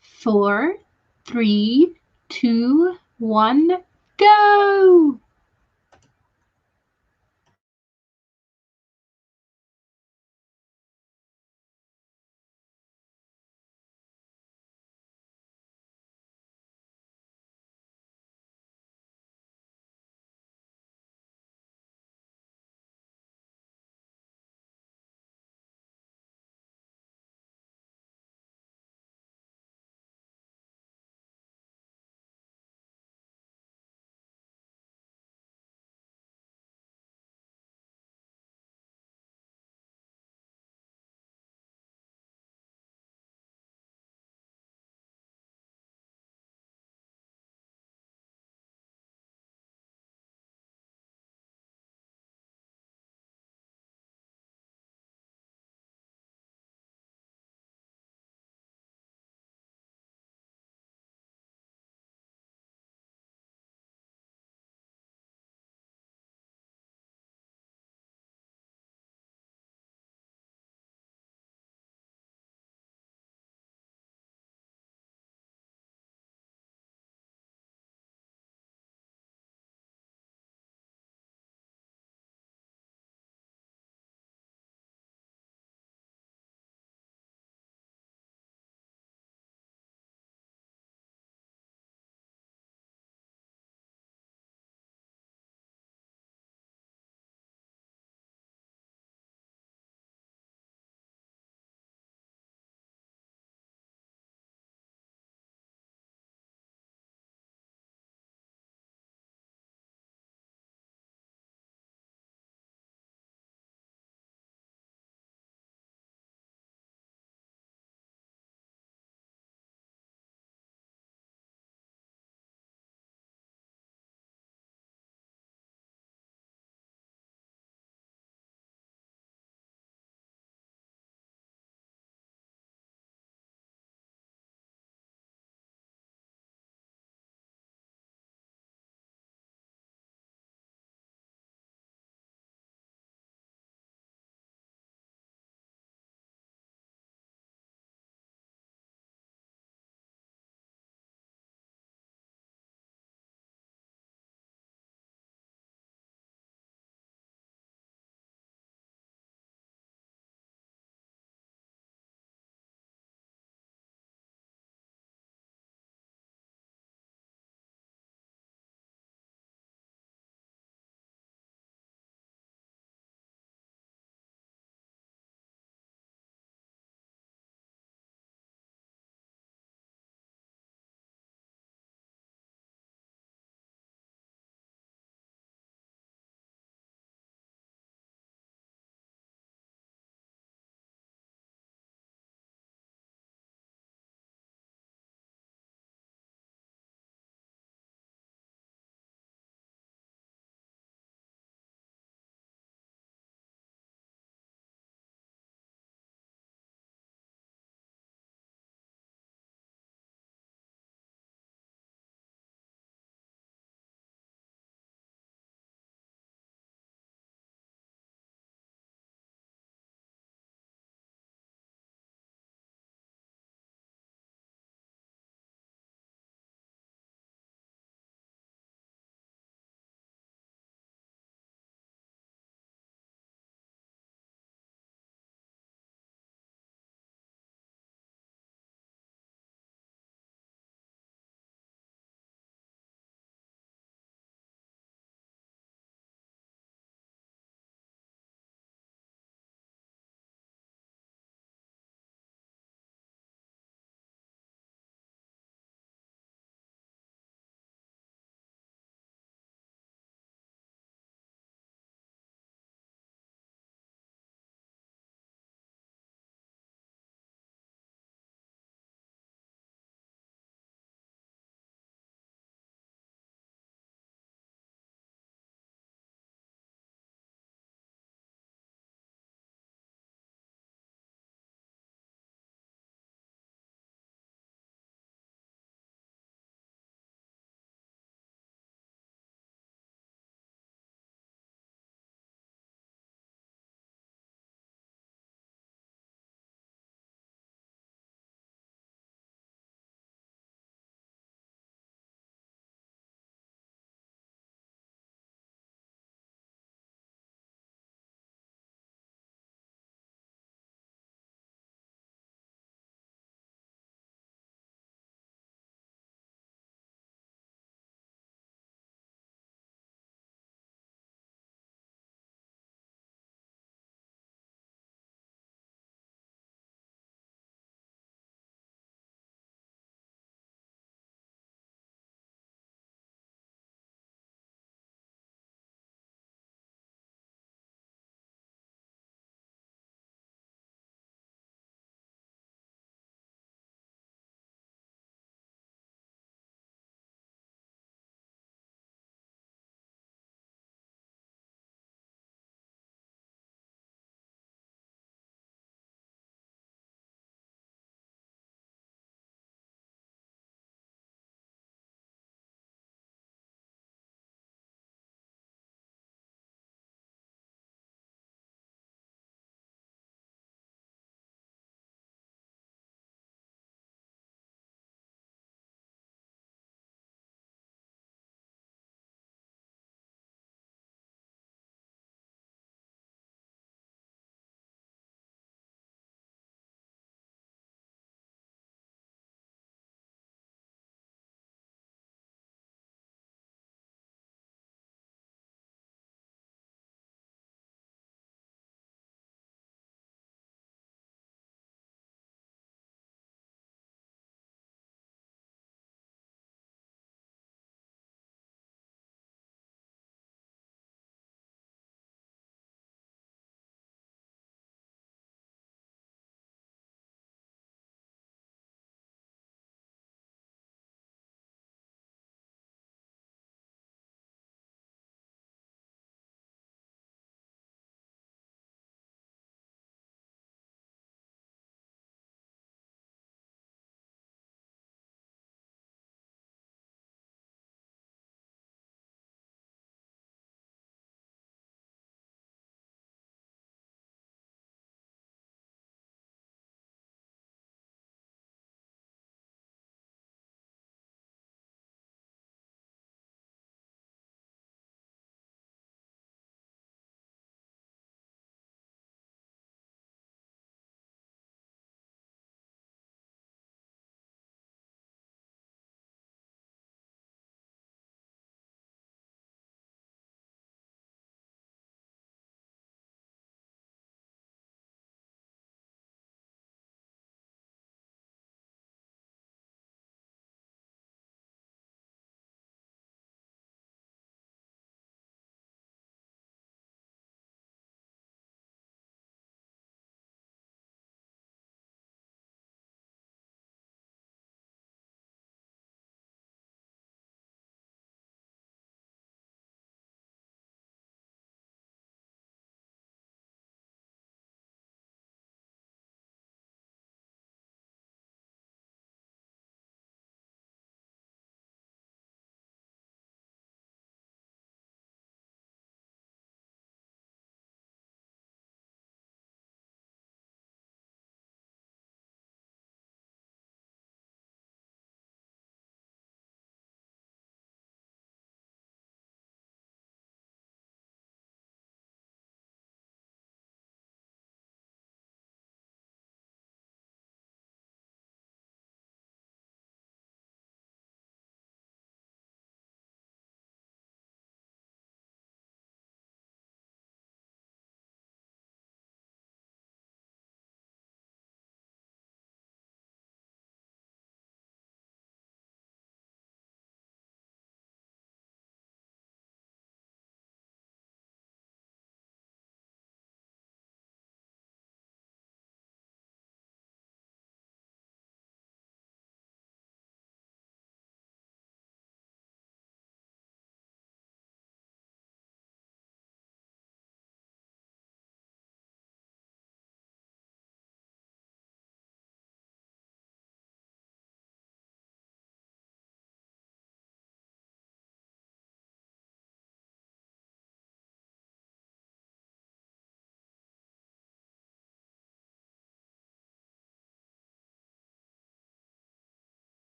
4, 3, 2, 1, go!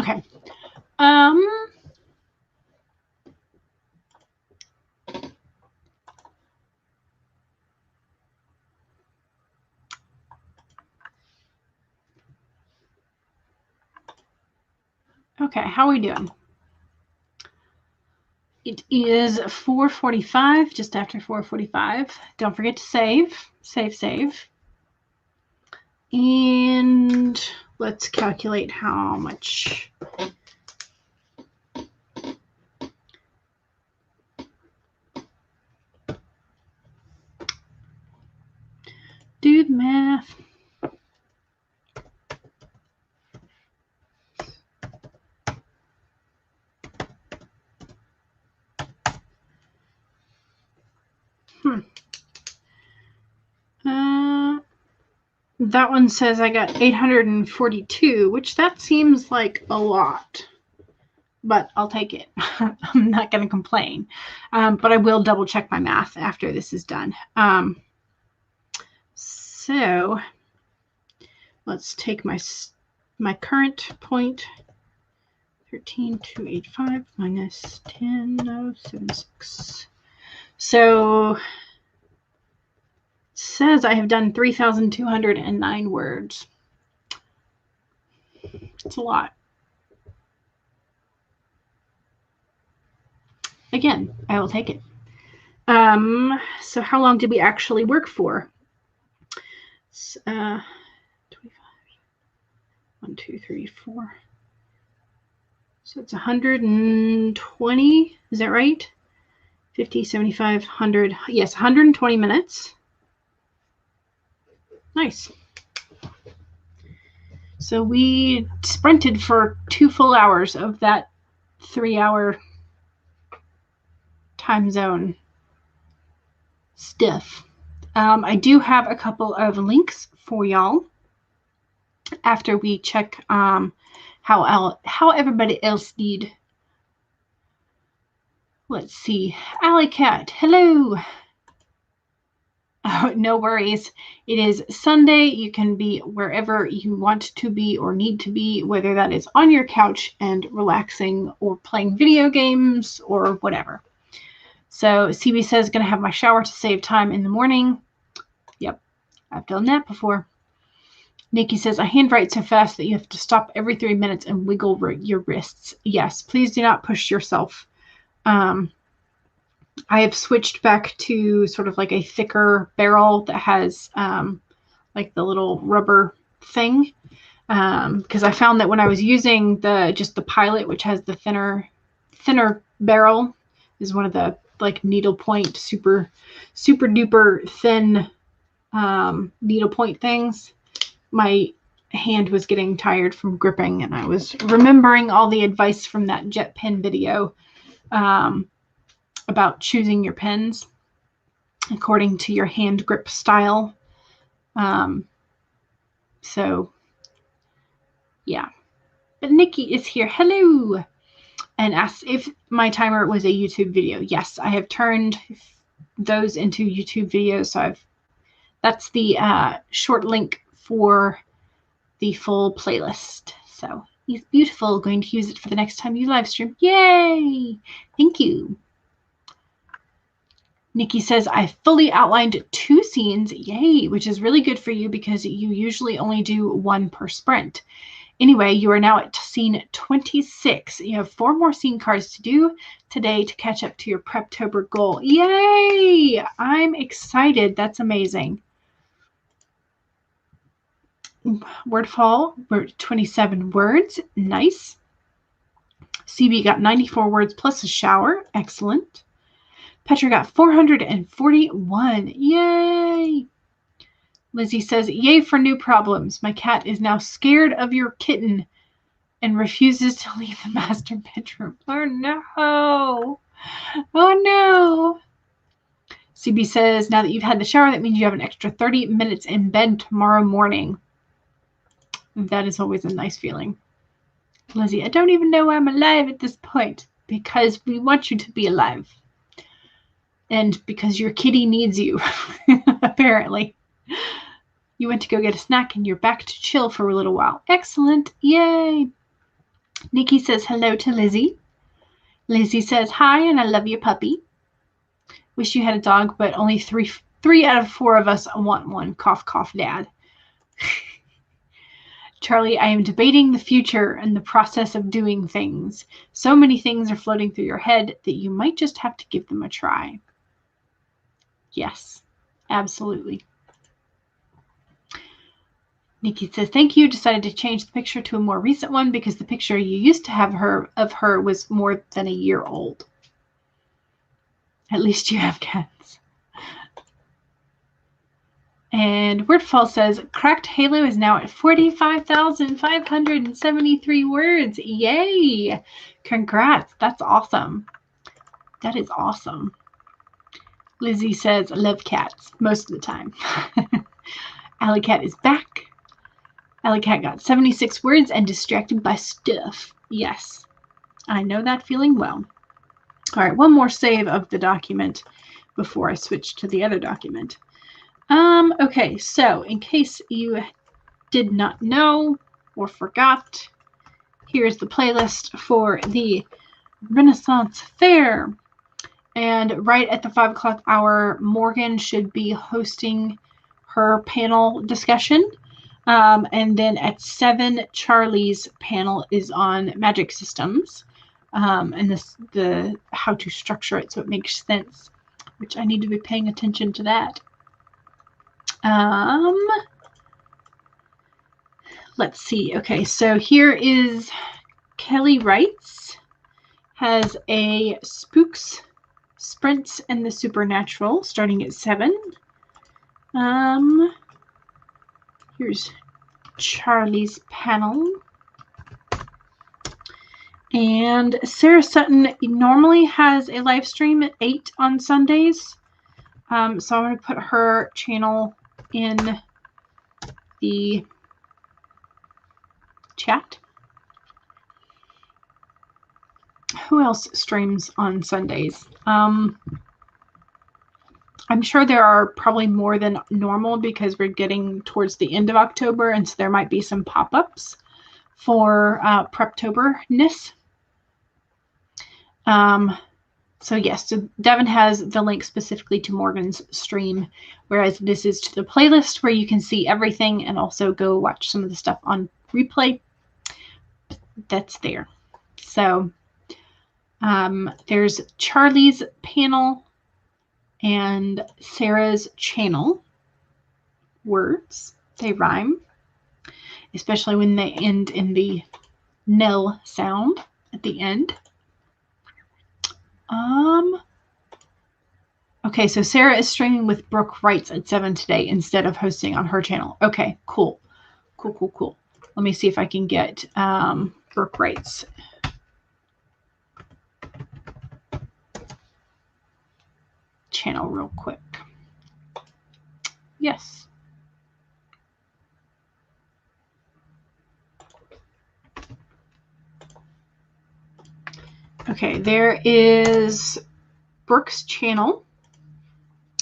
Okay. Okay, how are we doing? It is 4:45, just after 4:45. Don't forget to save. Save. And let's calculate how much. Do the math. That one says I got 842, which that seems like a lot, but I'll take it. I'm not going to complain, but I will double check my math after this is done. So let's take my current point, 13,285 minus 10,076. So says I have done 3,209 words. It's a lot. Again, I will take it. So how long did we actually work for? 25. 1, 2, 3, 4. So it's 120. Is that right? 50, 75, 100. Yes, 120 minutes. Nice. So we sprinted for 2 full hours of that 3-hour time zone stuff. I do have a couple of links for y'all after we check how everybody else did. Let's see. Alley Cat, hello. Oh, no worries. It is Sunday. You can be wherever you want to be or need to be, whether that is on your couch and relaxing or playing video games or whatever. So CB says, going to have my shower to save time in the morning. Yep, I've done that before. Nikki says, I handwrite so fast that you have to stop every 3 minutes and wiggle your wrists. Yes, please do not push yourself. I have switched back to sort of like a thicker barrel that has like the little rubber thing, because I found that when I was using just the Pilot, which has the thinner barrel, is one of the like needlepoint super duper thin needlepoint things. My hand was getting tired from gripping, and I was remembering all the advice from that jet pen video about choosing your pens according to your hand grip style. So yeah, but Nikki is here. Hello. And asked if my timer was a YouTube video. Yes, I have turned those into YouTube videos. So that's the short link for the full playlist. So he's beautiful. Going to use it for the next time you live stream. Yay! Thank you. Nikki says, I fully outlined 2 scenes. Yay, which is really good for you because you usually only do 1 per sprint. Anyway, you are now at scene 26. You have 4 more scene cards to do today to catch up to your Preptober goal. Yay! I'm excited. That's amazing. Wordfall, 27 words. Nice. CB got 94 words plus a shower. Excellent. Petra got 441. Yay! Lizzie says, yay for new problems. My cat is now scared of your kitten and refuses to leave the master bedroom. Oh, no. Oh, no. CB says, now that you've had the shower, that means you have an extra 30 minutes in bed tomorrow morning. That is always a nice feeling. Lizzie, I don't even know I'm alive at this point because we want you to be alive. And because your kitty needs you, apparently. You went to go get a snack and you're back to chill for a little while. Excellent. Yay. Nikki says hello to Lizzie. Lizzie says hi and I love your puppy. Wish you had a dog, but only three out of 4 of us want one. Cough, cough, Dad. Charlie, I am debating the future and the process of doing things. So many things are floating through your head that you might just have to give them a try. Yes, absolutely. Nikki says, thank you. Decided to change the picture to a more recent one because the picture you used to have of her was more than a year old. At least you have cats. And Wordfall says, Cracked Halo is now at 45,573 words. Yay! Congrats. That's awesome. That is awesome. Lizzie says, love cats most of the time. Alley Cat is back. Alley Cat got 76 words and distracted by stuff. Yes, I know that feeling well. All right, one more save of the document before I switch to the other document. Okay, so in case you did not know or forgot, here's the playlist for the Renaissance Fair. And right at the 5 o'clock hour, Morgan should be hosting her panel discussion. And then at 7, Charlie's panel is on magic systems and the how to structure it so it makes sense, which I need to be paying attention to that. Let's see. Okay, so here is Kelly Wrights has a Spooks, Sprints, and the Supernatural starting at 7. Here's Charlie's panel. And Sarah Sutton normally has a live stream at 8 on Sundays. So I'm going to put her channel in the chat. Who else streams on Sundays? I'm sure there are probably more than normal because we're getting towards the end of October, and so there might be some pop-ups for Preptober-ness. So yes, so Devin has the link specifically to Morgan's stream, whereas this is to the playlist where you can see everything and also go watch some of the stuff on replay. That's there. So there's Charlie's panel and Sarah's channel. Words, they rhyme, especially when they end in the nil sound at the end. Okay, so Sarah is streaming with Brooke Wrights at 7 today instead of hosting on her channel. Okay, cool. Cool. Let me see if I can get Brooke Wrights. Channel real quick. Yes. Okay, there is Brooke's channel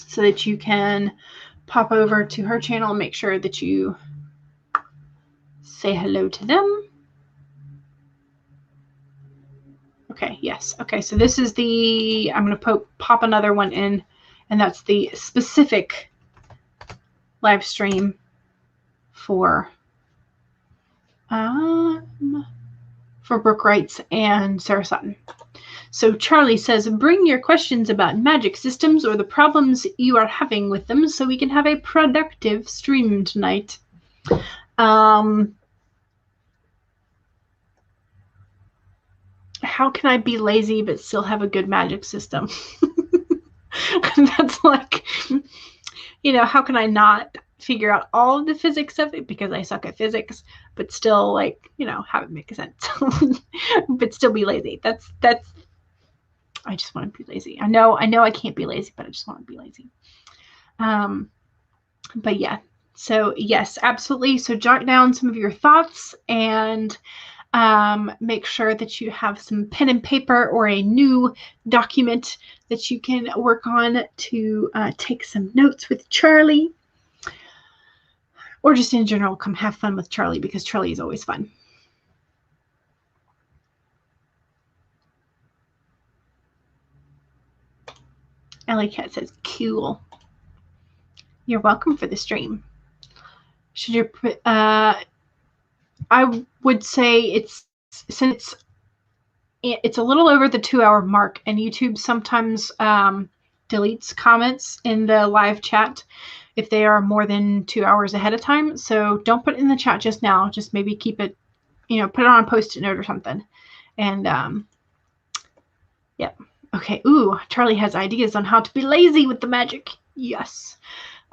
so that you can pop over to her channel and make sure that you say hello to them. Okay, yes. Okay, so this is the, I'm going to pop another one in, and that's the specific live stream for Brooke Wrights and Sarah Sutton. So Charlie says, bring your questions about magic systems or the problems you are having with them so we can have a productive stream tonight. How can I be lazy but still have a good magic system? That's like, you know, how can I not figure out all of the physics of it because I suck at physics, but still, like, you know, have it make sense, but still be lazy. That's, I just want to be lazy. I know I can't be lazy, but I just want to be lazy. But yeah, so yes, absolutely. So jot down some of your thoughts and make sure that you have some pen and paper or a new document that you can work on to take some notes with Charlie, or just in general, come have fun with Charlie because Charlie is always fun. Ellie Cat says, cool. You're welcome for the stream. Should you I would say since it's a little over the 2-hour mark, and YouTube sometimes deletes comments in the live chat if they are more than 2 hours ahead of time. So don't put it in the chat just now. Just maybe keep it, put it on a Post-it note or something. And yep. Okay. Ooh, Charlie has ideas on how to be lazy with the magic. Yes.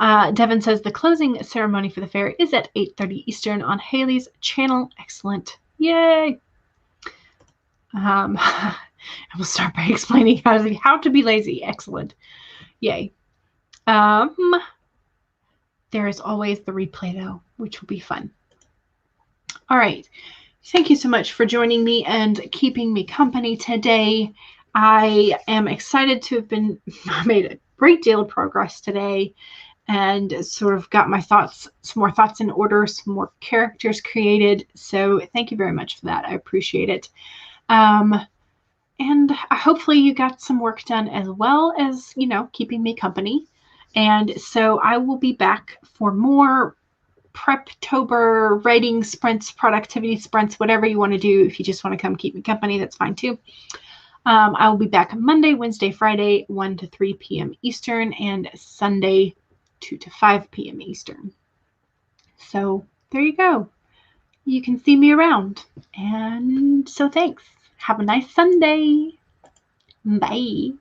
Devin says the closing ceremony for the fair is at 8:30 Eastern on Haley's channel. Excellent. Yay. I will start by explaining how to be lazy. Excellent. Yay. There is always the replay, though, which will be fun. All right. Thank you so much for joining me and keeping me company today. I am excited to have made a great deal of progress today and sort of got my thoughts, some more thoughts in order, some more characters created. So thank you very much for that. I appreciate it. And hopefully you got some work done as well as, keeping me company. And so I will be back for more Preptober writing sprints, productivity sprints, whatever you want to do. If you just want to come keep me company, that's fine too. I will be back Monday, Wednesday, Friday, 1 to 3 p.m. Eastern, and Sunday, 2 to 5 p.m. Eastern. So there you go. You can see me around. And so thanks. Have a nice Sunday. Bye.